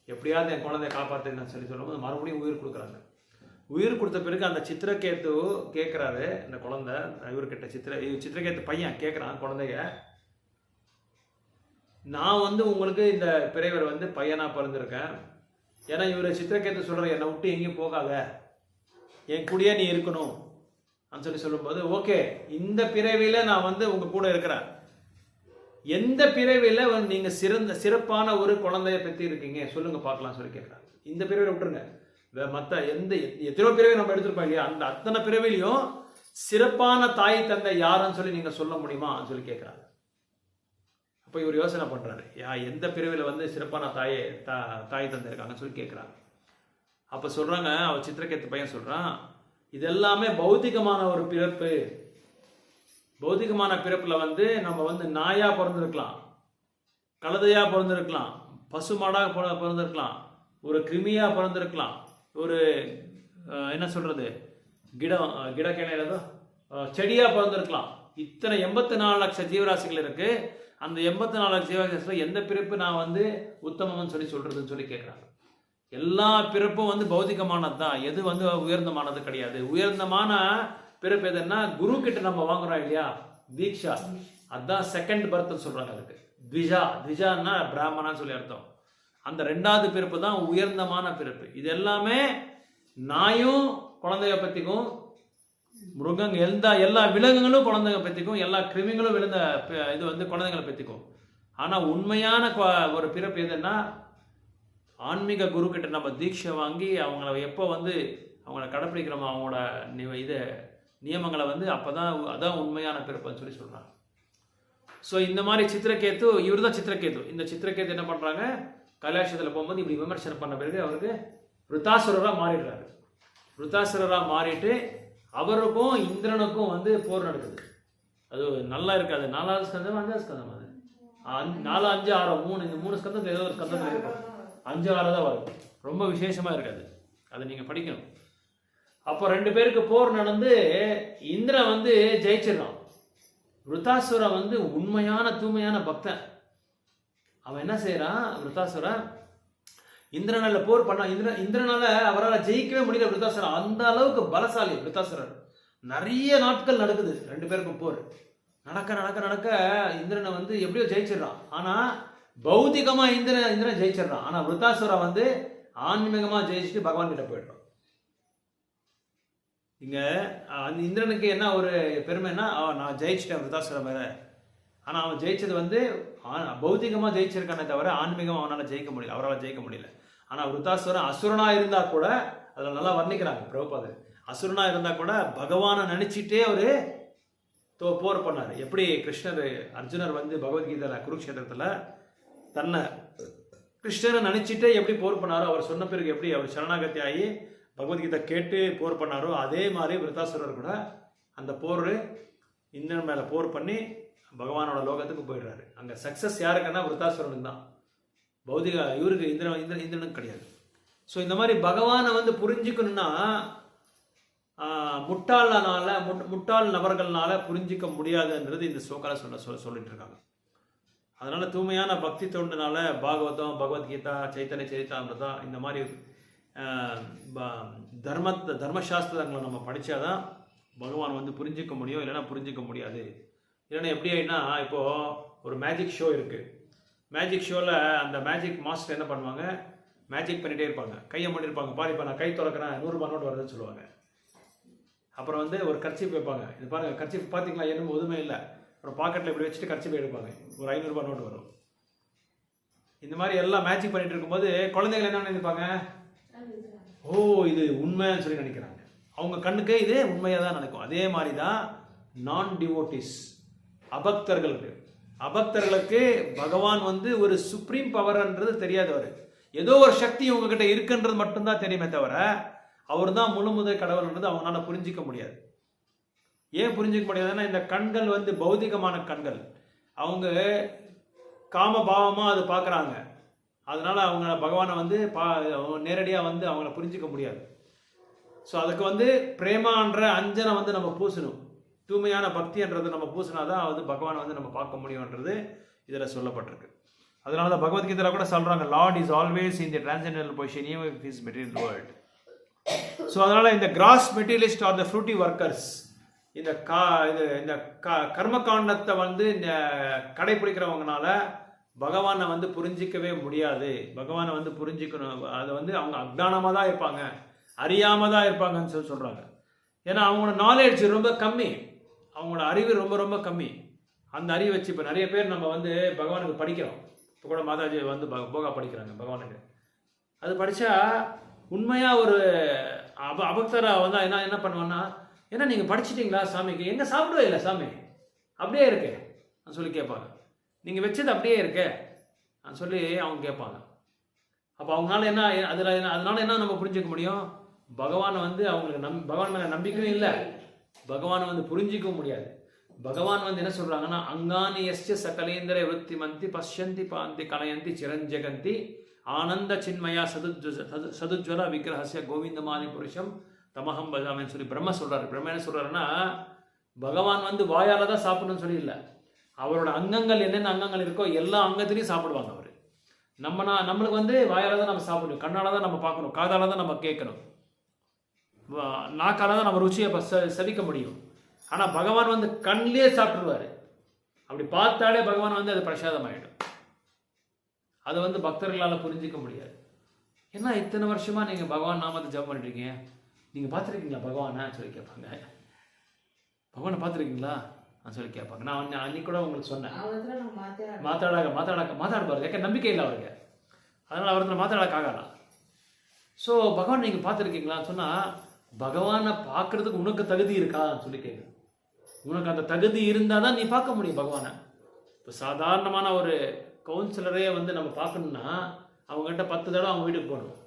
எப்படியாவது என் குழந்தைய காப்பாற்றுங்கன்னு சொல்லும்போது மறுபடியும் உயிர் கொடுக்குறாங்க. உயிர் கொடுத்த பிறகு அந்த சித்திரகேத்து கேட்குறாரு, இந்த குழந்தை இவர்கிட்ட சித்திரகேத்து பையன் கேட்குறான் குழந்தைய, நான் வந்து உங்களுக்கு இந்த பிறவர் வந்து பையனாக பிறந்திருக்கேன். ஏன்னா இவர் சித்திரகேத்து சொல்கிற, என்னை விட்டு எங்கேயும் போகாத, என் கூடயே நீ இருக்கணும் அப்படின்னு சொல்லும்போது, ஓகே இந்த பிறவியில் நான் வந்து உங்கள் கூட இருக்கிறேன், எந்த பிறவியில் வந்து நீங்கள் சிறப்பான ஒரு குழந்தைய பற்றி இருக்கீங்க சொல்லுங்க பார்க்கலாம் சொல்லி கேட்குறாங்க. இந்த பிறவியை விட்டுருங்க, மற்ற எத்தனையோ பிறவை நம்ம எடுத்துருப்போம் இல்லையா, அந்த அத்தனை பிறவிலையும் சிறப்பான தாய் தந்தை யாருன்னு சொல்லி நீங்கள் சொல்ல முடியுமான்னு சொல்லி கேட்குறாங்க. அப்போ இவர் யோசனை பண்ணுறாரு, எந்த பிறவியில் வந்து சிறப்பான தாய் தந்தை இருக்காங்கன்னு சொல்லி கேட்குறாங்க. அப்போ சொல்கிறாங்க, அவர் சித்திரகேத்து பையன் சொல்கிறான், இது எல்லாமே பௌத்திகமான ஒரு பிறப்பு. பௌத்திகமான பிறப்பில் வந்து நம்ம வந்து நாயாக பிறந்திருக்கலாம், கழுதையாக பிறந்திருக்கலாம், பசுமாடாக பிறந்திருக்கலாம், ஒரு கிருமியாக பிறந்திருக்கலாம், ஒரு என்ன சொல்கிறது கிடக்கேனோ செடியாக பிறந்திருக்கலாம். இத்தனை 84 லட்சம் ஜீவராசிகள் இருக்குது. அந்த 84 லட்சம் ஜீவராசிகள் எந்த பிறப்பு நான் வந்து உத்தமம்னு சொல்கிறதுன்னு சொல்லி கேட்குறாங்க. எல்லா பிறப்பும் வந்து பௌதிகமானது தான், எது வந்து உயர்ந்தமானது கிடையாது. உயர்ந்தமான பிறப்பு எதுன்னா குரு கிட்ட நம்ம வாங்குறோம் இல்லையா, தீக்ஷா, அதுதான் செகண்ட் பர்த்னு சொல்கிறாங்க. அதுக்கு த்விஜான்னா பிராமணான்னு சொல்லி அர்த்தம். அந்த 2வது பிறப்பு தான் உயர்ந்தமான பிறப்பு. இது எல்லாமே நாயும் குழந்தைய பற்றிக்கும், மிருகங்க எல்லா விலங்குகளும் குழந்தைங்க பற்றிக்கும், எல்லா கிருமிகளும் விழுந்த இது வந்து குழந்தைங்களை பற்றிக்கும். ஆனால் உண்மையான ஒரு பிறப்பு எதுன்னா ஆன்மீக குரு கிட்ட நம்ம தீட்சை வாங்கி அவங்கள எப்போ வந்து அவங்கள கடைப்பிடிக்கிறோமோ அவங்களோட நியமங்களை வந்து அப்போ தான் அதான் உண்மையான பிறப்புன்னு சொல்லி சொல்கிறாங்க. ஸோ இந்த மாதிரி சித்திரகேத்து, இவர் தான் சித்திரகேத்து. இந்த சித்திரகேத்து என்ன பண்ணுறாங்க, கைலாசத்தில் போகும்போது இப்படி விமர்சனம் பண்ண பிறகு அவருக்கு விருத்தாசுரராக மாறிடுறாரு. விருத்தாசுரராக மாறிட்டு அவருக்கும் இந்திரனுக்கும் வந்து போர் நடக்குது. அது நல்லா இருக்காது. 4வது ஸ்கந்தம் 5வது ஸ்கந்தம், அது 4, 5, 6 இந்த 3 ஸ்கந்தத்தில் ஏதோ ஒரு ஸ்கந்தத்தில் இருக்கும். 5, 6 தான் வரும். ரொம்ப விசேஷமாக இருக்காது, அதை நீங்கள் படிக்கணும். அப்போ 2 பேருக்கு போர் நடந்து இந்திரன் வந்து ஜெயிச்சிடறான். விருத்தாசுரன் வந்து உண்மையான தூய்மையான பக்தன். அவன் என்ன செய்யறான், விருத்தாசுரன் இந்திரனால போர் பண்ண, இந்திரனால அவரால் ஜெயிக்கவே முடியல விருத்தாசுரன். அந்த அளவுக்கு பலசாலி விருத்தாசுரன். நிறைய நாட்கள் நடக்குது 2 பேருக்கும் போர். நடக்க இந்திரனை வந்து எப்படியோ ஜெயிச்சிடறான். ஆனால் பௌத்திகமாக இந்திரன் ஜெயிச்சிடறான். ஆனால் விருத்தாசுரன் வந்து ஆன்மீகமாக ஜெயிச்சுட்டு பகவான் கிட்ட போயிடுறான். இங்கே அந்த இந்திரனுக்கு என்ன ஒரு பெருமைன்னா, நான் ஜெயிச்சிட்டேன் விருத்தாசுரன் மேலே. ஆனால் அவன் ஜெயிச்சது வந்து பௌத்திகமாக ஜெயிச்சிருக்கானே தவிர ஆன்மீகமாக அவனால் ஜெயிக்க முடியல, அவரால் ஜெயிக்க முடியல. ஆனால் விருத்தாசுரன் அசுரனாக இருந்தால் கூட, அதில் நல்லா வர்ணிக்கிறாங்க பிரபுபாதர், அசுரனாக இருந்தால் கூட பகவானை நினச்சிட்டே அவர் போர் பண்ணார். எப்படி கிருஷ்ணர் அர்ஜுனர் வந்து பகவத்கீதையில் குருக்ஷேத்திரத்தில் தன்னை கிருஷ்ணரை நினச்சிட்டே எப்படி போர் பண்ணாரோ, அவர் சொன்ன பிறகு எப்படி அவர் சரணாகதி ஆகி பகவத்கீதை கேட்டு போர் பண்ணாரோ, அதே மாதிரி விருத்தாசுரர் கூட அந்த போர் இந்திரன் மேலே போர் பண்ணி பகவானோட லோகத்துக்கு போயிடுறாரு. அங்கே சக்ஸஸ் யாருக்குன்னா விருத்தாசுரனுக்கு தான், பௌதிக இவருக்கு இந்திரனுக்கு கிடையாது. ஸோ இந்த மாதிரி பகவானை வந்து புரிஞ்சுக்கணுன்னா முட்டாள் நபர்கள்னால புரிஞ்சிக்க முடியாதுன்றது இந்த ஸ்லோகால சொல்லிட்டு இருக்காங்க. அதனால் தூய்மையான பக்தி தொண்டுனால பாகவதம், பகவத்கீதா, சைத்தன்ய சரிதாமிரதா, இந்த மாதிரி தர்மசாஸ்திரங்களை நம்ம படித்தாதான் பகவான் வந்து புரிஞ்சிக்க முடியும், இல்லைன்னா புரிஞ்சிக்க முடியாது. இல்லைன்னா எப்படி ஆகினா, இப்போது ஒரு மேஜிக் ஷோ இருக்குது. மேஜிக் ஷோவில் அந்த மேஜிக் மாஸ்டர் என்ன பண்ணுவாங்க, மேஜிக் பண்ணிகிட்டே இருப்பாங்க, கையை பண்ணியிருப்பாங்க. பாரு இப்போ நான் கை திறக்கிறேன் 100 ரூபாய் நோட்டு வருதுன்னு சொல்லுவாங்க. அப்புறம் வந்து ஒரு கர்ச்சீப் வைப்பாங்க. இது பாருங்கள், கர்ச்சீப் பார்த்தீங்களா, என்ன எதுவுமே இல்லை. அப்புறம் பாக்கெட்டில் இப்படி வச்சுட்டு கர்ச்சீப் எடுப்பாங்க, ஒரு 500 ரூபாய் நோட்டு வரும். இந்த மாதிரி எல்லாம் மேஜிக் பண்ணிட்டு இருக்கும்போது குழந்தைகள் என்ன நினைப்பாங்க, ஓ இது உண்மைன்னு சொல்லி நினைக்கிறாங்க. அவங்க கண்ணுக்கு இது உண்மையாக தான் நடக்கும். அதே மாதிரி தான் நான் டிவோட்டிஸ், அபக்தர்களுக்கு பகவான் வந்து ஒரு சுப்ரீம் பவர்ன்றது தெரியாதவர். ஏதோ ஒரு சக்தி உங்ககிட்ட இருக்குன்றது மட்டும்தான் தெரியுமே தவிர அவர் தான் முழுமுதல் கடவுள்ன்றது அவங்களால புரிஞ்சிக்க முடியாது. ஏன் புரிஞ்சிக்க முடியாதுன்னா, இந்த கண்கள் வந்து பௌதிகமான கண்கள், அவங்க காமபாவமாக அது பார்க்குறாங்க. அதனால் அவங்க பகவானை வந்து நேரடியாக வந்து அவங்கள புரிஞ்சிக்க முடியாது. ஸோ அதுக்கு வந்து பிரேமான்ற அஞ்சனை வந்து நம்ம பூசணும், தூய்மையான பக்தின்றது நம்ம பூசினாதான் வந்து பகவானை வந்து நம்ம பார்க்க முடியும்ன்றது இதில் சொல்லப்பட்டிருக்கு. அதனால தான் பகவத்கீதையில் கூட சொல்கிறாங்க, lord is always in the transcendental position even if is material world. So அதனால் இந்த gross materialist are the fruitive workers, இந்த கர்மகாண்டத்தை வந்து இந்த கடைப்பிடிக்கிறவங்கனால பகவானை வந்து புரிஞ்சிக்கவே முடியாது. பகவானை வந்து புரிஞ்சிக்கணும், அதை வந்து அவங்க அஜ்ஞானமாக தான் இருப்பாங்க, அறியாமல் தான் இருப்பாங்கன்னு சொல்கிறாங்க. ஏன்னா அவங்களோட நாலேஜ் ரொம்ப கம்மி, அவங்களோட அறிவு ரொம்ப ரொம்ப கம்மி. அந்த அறிவை வச்சு இப்போ நிறைய பேர் நம்ம வந்து பகவானுக்கு படிக்கிறோம். இப்போ கூட மாதாஜி வந்து போகா படிக்கிறாங்க பகவானுக்கு. அது படித்தா உண்மையாக ஒரு அபக்தராக வந்து என்ன பண்ணுவான்னா, ஏன்னா நீங்கள் படிச்சிட்டிங்களா சாமிக்கு, எங்கே சாப்பிடவே இல்லை சாமி அப்படியே இருக்கு சொல்லி கேட்பாங்க. நீங்கள் வச்சது அப்படியே இருக்கு சொல்லி அவங்க கேட்பாங்க. அப்போ அவங்களால என்ன அதனால என்ன நம்ம புரிஞ்சுக்க முடியும், பகவானை வந்து அவங்களுக்கு பகவான் மேலே நம்பிக்கையும் இல்லை, பகவானை வந்து புரிஞ்சிக்கவும் முடியாது. பகவான் வந்து என்ன சொல்கிறாங்கன்னா, அங்கானி எஸ்ய சகலேந்திர விருத்தி மந்தி பஷ்யந்தி பாந்தி கலயந்தி சிரஞ்சகந்தி ஆனந்த சின்மயா சதுஜ்வல விக்கிரஹஸ்ய கோவிந்தமாதி புருஷம் தமகம் பஜாமின்னு சொல்லி பிரம்ம சொல்கிறாரு. பிரம்ம என்ன சொல்கிறாருன்னா, பகவான் வந்து வாயால் தான் சாப்பிடணும்னு சொல்லி இல்லை, அவரோட அங்கங்கள் என்னென்ன அங்கங்கள் இருக்கோ எல்லா அங்கத்திலையும் சாப்பிடுவாங்க அவர். நம்மளுக்கு வந்து வாயால் தான் நம்ம சாப்பிடணும், கண்ணால் தான் நம்ம பார்க்கணும், காதால் தான் நம்ம கேட்கணும், நாக்கால தான் நம்ம ருச்சியை செவிக்க முடியும். ஆனால் பகவான் வந்து கண்ணிலே சாப்பிட்டுருவார். அப்படி பார்த்தாலே பகவான் வந்து அது பிரசாதம் ஆகிடும். அதை வந்து பக்தர்களால் புரிஞ்சிக்க முடியாது. ஏன்னா இத்தனை வருஷமாக நீங்கள் பகவான் நாமத்தை ஜபம் பண்ணிருக்கீங்க, நீங்கள் பார்த்துருக்கீங்களா பகவானை சொல்லி கேட்பாங்க. பகவானை பார்த்துருக்கீங்களா சொல்லி கேட்பாங்க. நான் அன்னைக்கு கூட உங்களுக்கு சொன்னேன், மாத்தாடாபாரு ஏற்க நம்பிக்கை இல்லை அவருக்கு, அதனால் அவருக்கு மாத்தாடாக்க ஆகலாம். ஸோ பகவான் நீங்கள் பார்த்துருக்கீங்களான்னு சொன்னால், பகவானை பார்க்கறதுக்கு உனக்கு தகுதி இருக்கான்னு சொல்லி கேட்குறேன். உனக்கு அந்த தகுதி இருந்தால் தான் நீ பார்க்க முடியும் பகவானை. இப்போ சாதாரணமான ஒரு கவுன்சிலரே வந்து நம்ம பார்க்கணுன்னா அவங்ககிட்ட 10 தடவை அவங்க வீட்டுக்கு போகணும்,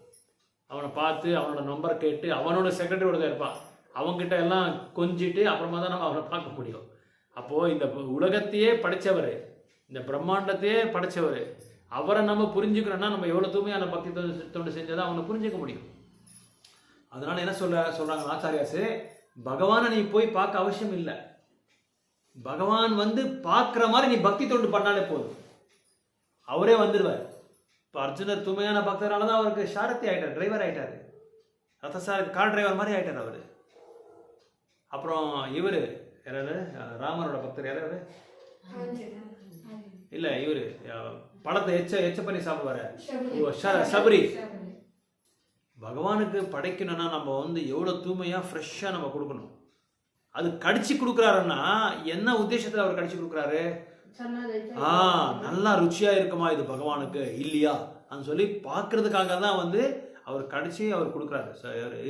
அவனை பார்த்து அவனோட நம்பர் கேட்டு, அவனோட செக்ரட்டரியோட தான் இருப்பான், அவங்ககிட்ட எல்லாம் கொஞ்சிட்டு அப்புறமா தான் நம்ம அவனை பார்க்க முடியும். அப்போது இந்த உலகத்தையே படைத்தவர், இந்த பிரம்மாண்டத்தையே படைத்தவர், அவரை நம்ம புரிஞ்சுக்கணும்னா நம்ம எவ்வளோ தூய்மையான பக்தி தொண்டு செஞ்சால் அவனை புரிஞ்சிக்க முடியும். அதனால் என்ன சொல்கிறாங்க ஆச்சாரியாசு, பகவானை நீ போய் பார்க்க அவசியம் இல்லை, பகவான் வந்து பார்க்குற மாதிரி நீ பக்தி தொண்டு பண்ணாலே போதும், அவரே வந்துடுவார். இப்போ அர்ஜுனர் தூய்மையான பக்தரால தான் அவருக்கு சாரதி ஆகிட்டார், டிரைவர் ஆகிட்டார், ரத்தசாரதி கார் டிரைவர் மாதிரி ஆகிட்டார் அவர். அப்புறம் இவர் யாராவது ராமரோட பக்தர் யாராவது இல்லை, இவர் பழத்தை எச்ச பண்ணி சாப்பிடுவார் சபரி. பகவானுக்கு படைக்கணும்னா நம்ம வந்து எவ்வளோ தூய்மையாக ஃப்ரெஷ்ஷாக நம்ம கொடுக்கணும். அது கடிச்சு கொடுக்குறாருன்னா என்ன உத்தேசத்தில் அவர் கடிச்சு கொடுக்குறாரு, நல்லா ருச்சியாக இருக்குமா இது பகவானுக்கு இல்லையா அப்படின்னு சொல்லி பார்க்கறதுக்காக தான் வந்து அவர் கடிச்சு அவர் கொடுக்குறாரு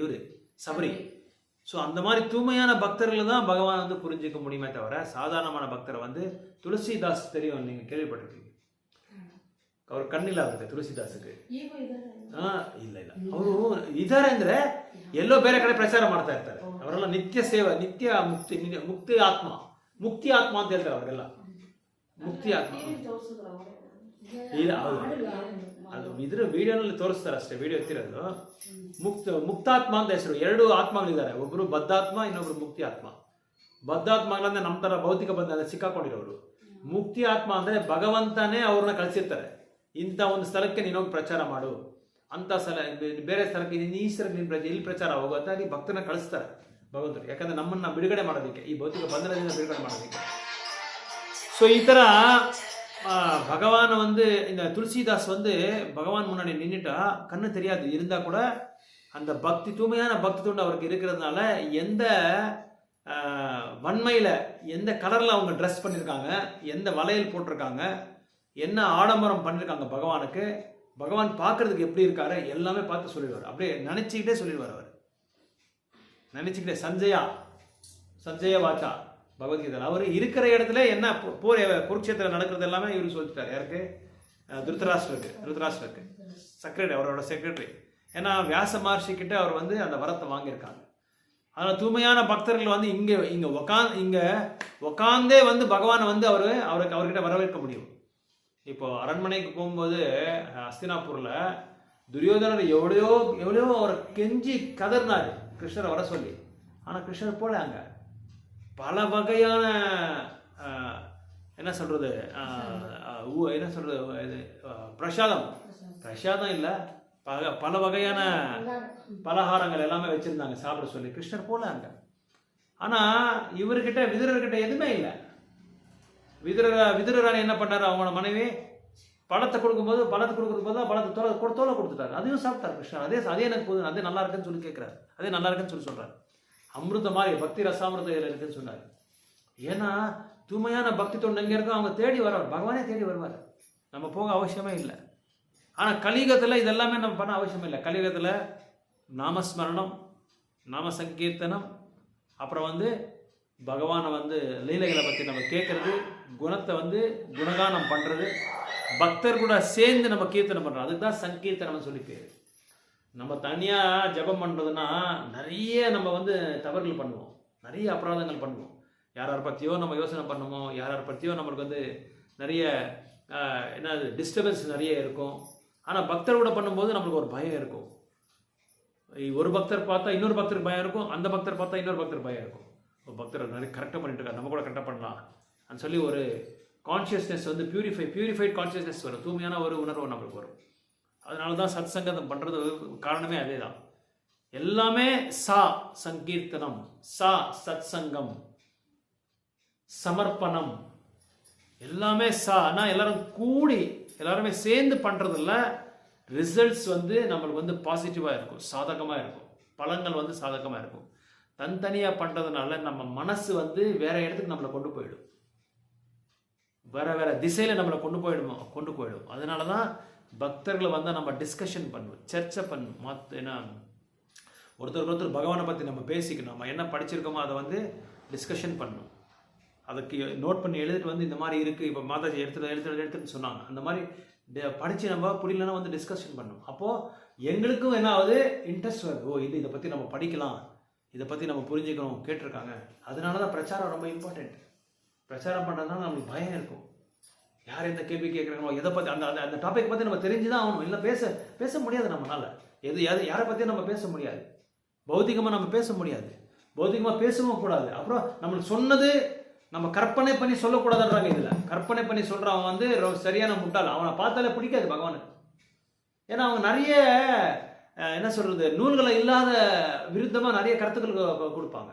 இவர் சபரி. ஸோ அந்த மாதிரி தூய்மையான பக்தர்களை தான் பகவான் வந்து புரிஞ்சிக்க முடியுமே தவிர, சாதாரணமான பக்தரை வந்து துளசிதாஸ் தெரியும், நீங்கள் கேள்விப்பட்டிருக்கீங்க, அவர் கண்ணில் அவருக்கு ತುಳಸಿದಾಸಕ್ಕೆ ಇಲ್ಲ ಇಲ್ಲ ಅವರು ಇದ್ದಾರೆ ಅಂದ್ರೆ ಎಲ್ಲೋ ಬೇರೆ ಕಡೆ ಪ್ರಚಾರ ಮಾಡ್ತಾ ಇರ್ತಾರೆ. ಅವರೆಲ್ಲ ನಿತ್ಯ ಸೇವೆ, ನಿತ್ಯ ಮುಕ್ತಿ ಆತ್ಮ ಅಂತ ಹೇಳ್ತಾರೆ ಅವರೆಲ್ಲ. ಮುಕ್ತಿ ಆತ್ಮ ಇಲ್ಲ, ಅದು ಇದ್ರ ವಿಡಿಯೋನಲ್ಲಿ ತೋರಿಸ್ತಾರೆ ಅಷ್ಟೇ, ವಿಡಿಯೋ ಎತ್ತಿರೋದು. ಮುಕ್ತಾತ್ಮ ಅಂತ ಹೆಸರು. 2 ಆತ್ಮಗಳಿದ್ದಾರೆ, ಒಬ್ಬರು ಬದ್ಧಾತ್ಮ, ಇನ್ನೊಬ್ರು ಮುಕ್ತಿ ಆತ್ಮ. ಬದ್ಧಾತ್ಮಗಳಂದ್ರೆ ನಮ್ಮ ತರ ಭೌತಿಕ ಬಂಧ ಸಿಕ್ಕಾಕೊಂಡಿರೋರು. ಮುಕ್ತಿ ಆತ್ಮ ಅಂದ್ರೆ ಭಗವಂತನೇ ಅವ್ರನ್ನ ಕಳಿಸಿರ್ತಾರೆ, ಇಂಥ ಒಂದು ಸ್ಥಳಕ್ಕೆ ನೀನೋಗಿ ಪ್ರಚಾರ ಮಾಡು, ಅಂಥ ಸ್ಥಳ ಬೇರೆ ಸ್ಥಳಕ್ಕೆ ಈ ಸ್ಥಳಕ್ಕೆ ಇಲ್ಲಿ ಪ್ರಚಾರ ಹೋಗು ಅಂತ ಅಲ್ಲಿ ಭಕ್ತನ ಕಳಿಸ್ತಾರೆ ಭಗವಂತರು. ಯಾಕಂದ್ರೆ ನಮ್ಮನ್ನ ಬಿಡುಗಡೆ ಮಾಡೋದಕ್ಕೆ, ಈ ಭೌತಿಕ ಬಂಧನದಿಂದ ಬಿಡುಗಡೆ ಮಾಡೋದಕ್ಕೆ. ஸோ ಈ ಥರ பகவானை வந்து இந்த துளசிதாஸ் வந்து பகவான் முன்னாடி நின்றுட்டா கண்ணு தெரியாது, இருந்தால் கூட அந்த பக்தி தூய்மையான பக்தி தொண்டு அவருக்கு இருக்கிறதுனால எந்த வன்மையில் எந்த கலரில் அவங்க ட்ரெஸ் பண்ணியிருக்காங்க, எந்த வளையல் போட்டிருக்காங்க, என்ன ஆடம்பரம் பண்ணியிருக்காங்க பகவானுக்கு, பகவான் பார்க்கறதுக்கு எப்படி இருக்காரு எல்லாமே பார்த்து சொல்லிடுவார். அப்படியே நினச்சிக்கிட்டே சொல்லிடுவார் அவர், நினச்சிக்கிட்டே. சஞ்சய வாச்சா பகவத்கீதை அவர் இருக்கிற இடத்துல என்ன போர் குருக்ஷேத்திரம் நடக்கிறது எல்லாமே இவர் சொல்லிட்டார். யாருக்கு? திருதராஷ்டிரருக்கு செக்ரட்டரி, அவரோட செக்ரட்டரி. ஏன்னா வியாச மகர்ஷி கிட்ட அவர் வந்து அந்த வரத்தை வாங்கியிருக்காங்க. அதனால் தூய்மையான பக்தர்கள் வந்து இங்கே உக்காந்தே வந்து பகவானை வந்து அவர்கிட்ட வரவேற்க முடியும். இப்போ அரண்மனைக்கு போகும்போது அஸ்தினாப்பூரில் துரியோதனர் எவ்வளோ அவரை கெஞ்சி கதர்னாரு கிருஷ்ணரை வர சொல்லி. ஆனால் கிருஷ்ணர் போல அங்கே பல வகையான என்ன சொல்கிறது இது பிரசாதம் இல்லை, பல வகையான பலகாரங்கள் எல்லாமே வச்சுருந்தாங்க சாப்பிட சொல்லி கிருஷ்ணர் போல அங்கே. ஆனால் இவர்கிட்ட விதுரர்கிட்ட எதுவுமே இல்லை. விதுரராணி என்ன பண்ணார், அவங்களோட மனைவி பழத்தை கொடுக்கும்போது தான் பழத்தை தோலை கொடுத்துட்டாரு, அதையும் சாப்பிட்டார் கிருஷ்ணர். அதே எனக்கு போதும், அதே நல்லா இருக்குன்னு சொல்லி கேட்குறாரு, அதே நல்லா இருக்குன்னு சொல்லி சொல்கிறார். அமிர்த மாதிரி பக்தி ரசாமிரத இருக்குன்னு சொன்னார். ஏன்னா தூய்மையான பக்தி தொண்டு எங்கே இருக்கோ அவங்க தேடி வருவார், பகவானே தேடி வருவார். நம்ம போக அவசியமே இல்லை. ஆனால் கலியுகத்தில் இதெல்லாமே நம்ம பண்ண அவசியம் இல்லை. கலியுகத்தில் நாமஸ்மரணம், நாம சங்கீர்த்தனம், அப்புறம் வந்து பகவானை வந்து லீலைகளை பற்றி நம்ம கேட்குறது, குணத்தை வந்து குணகானம் பண்ணுறது, பக்தர் கூட சேர்ந்து நம்ம கீர்த்தனை பண்ணுறோம். அதுக்கு தான் சங்கீர்த்தனம்னு சொல்லி பேர். நம்ம தனியாக ஜபம் பண்ணுறதுன்னா நிறைய நம்ம வந்து தவறுகள் பண்ணுவோம், நிறைய அபராதங்கள் பண்ணுவோம். யார் பற்றியோ நம்ம யோசனை பண்ணுவோம், யார் பற்றியோ நம்மளுக்கு வந்து நிறைய என்னது டிஸ்டர்பன்ஸ் நிறைய இருக்கும். ஆனால் பக்தர் கூட பண்ணும்போது நம்மளுக்கு ஒரு பயம் இருக்கும். ஒரு பக்தர் பார்த்தா இன்னொரு பக்தருக்கு பயம் இருக்கும், அந்த பக்தர் பார்த்தா இன்னொரு பக்தர் பயம் இருக்கும். ஒரு பக்தர் நிறைய கரெக்டாக பண்ணிட்டு இருக்காரு, நம்ம கூட கரெக்டாக பண்ணலாம் அப்படின்னு சொல்லி ஒரு கான்ஷியஸ்னஸ் வந்து பியூரிஃபைட் கான்ஷியஸ்னஸ் வரும், தூய்மையான ஒரு உணர்வு நம்மளுக்கு வரும். அதனால தான் சத் சங்கதம் பண்ணுறது காரணமே அதே தான். எல்லாமே சா சங்கீர்த்தனம், சா சத் சங்கம், சமர்ப்பணம், எல்லாமே சானா எல்லாரும் கூடி எல்லாருமே சேர்ந்து பண்ணுறதில்ல. ரிசல்ட்ஸ் வந்து நம்மளுக்கு வந்து பாசிட்டிவாக இருக்கும், சாதகமாக இருக்கும், பலன்கள் வந்து சாதகமாக இருக்கும். தனித்தனியாக பண்ணுறதுனால நம்ம மனசு வந்து வேற இடத்துக்கு நம்மளை கொண்டு போயிடும், வேற திசையில் நம்மளை கொண்டு போயிடும். அதனால தான் பக்தர்களை வந்து நம்ம டிஸ்கஷன் பண்ணுவோம், சர்ச்சை பண்ணுவோம். ஏன்னா ஒருத்தருக்கு பகவானை பற்றி நம்ம பேசிக்கணும், நம்ம என்ன படிச்சிருக்கோமோ அதை வந்து டிஸ்கஷன் பண்ணணும். அதுக்கு நோட் பண்ணி எழுதிட்டு வந்து இந்த மாதிரி இருக்குது, இப்போ மாதாஜி எடுத்துன்னு சொன்னாங்க, அந்த மாதிரி படித்து நம்ம புரியலன்னா வந்து டிஸ்கஷன் பண்ணணும். அப்போது எங்களுக்கும் என்ன ஆகுது, இன்ட்ரெஸ்ட் வருது. ஓ இதை பற்றி நம்ம படிக்கலாம், இதை பற்றி நம்ம புரிஞ்சுக்கணும், கேட்டிருக்காங்க. அதனால தான் பிரச்சாரம் ரொம்ப இம்பார்ட்டண்ட். பிரச்சாரம் பண்ணுறதுனால நம்மளுக்கு பயம் இருக்கும். யார் எந்த கேள்வி கேட்குறாங்களோ எதை பற்றி அந்த அந்த டாபிக் பற்றி நம்ம தெரிஞ்சு தான் ஆகணும், இல்லை பேச முடியாது நம்மளால். யாரை பற்றியும் நம்ம பேச முடியாது, பௌத்திகமாக நம்ம பேச முடியாது, பௌத்திகமாக பேசவும் கூடாது. அப்புறம் நம்மளுக்கு சொன்னது நம்ம கற்பனை பண்ணி சொல்லக்கூடாதுன்றாங்க. இதில் கற்பனை பண்ணி சொல்கிறவன் வந்து சரியான முட்டாள், அவனை பார்த்தாலே பிடிக்காது பகவானுக்கு. ஏன்னா அவங்க நிறைய என்ன சொல்கிறது, நூல்களை இல்லாத விருத்தமாக நிறைய கருத்துக்கள் கொடுப்பாங்க.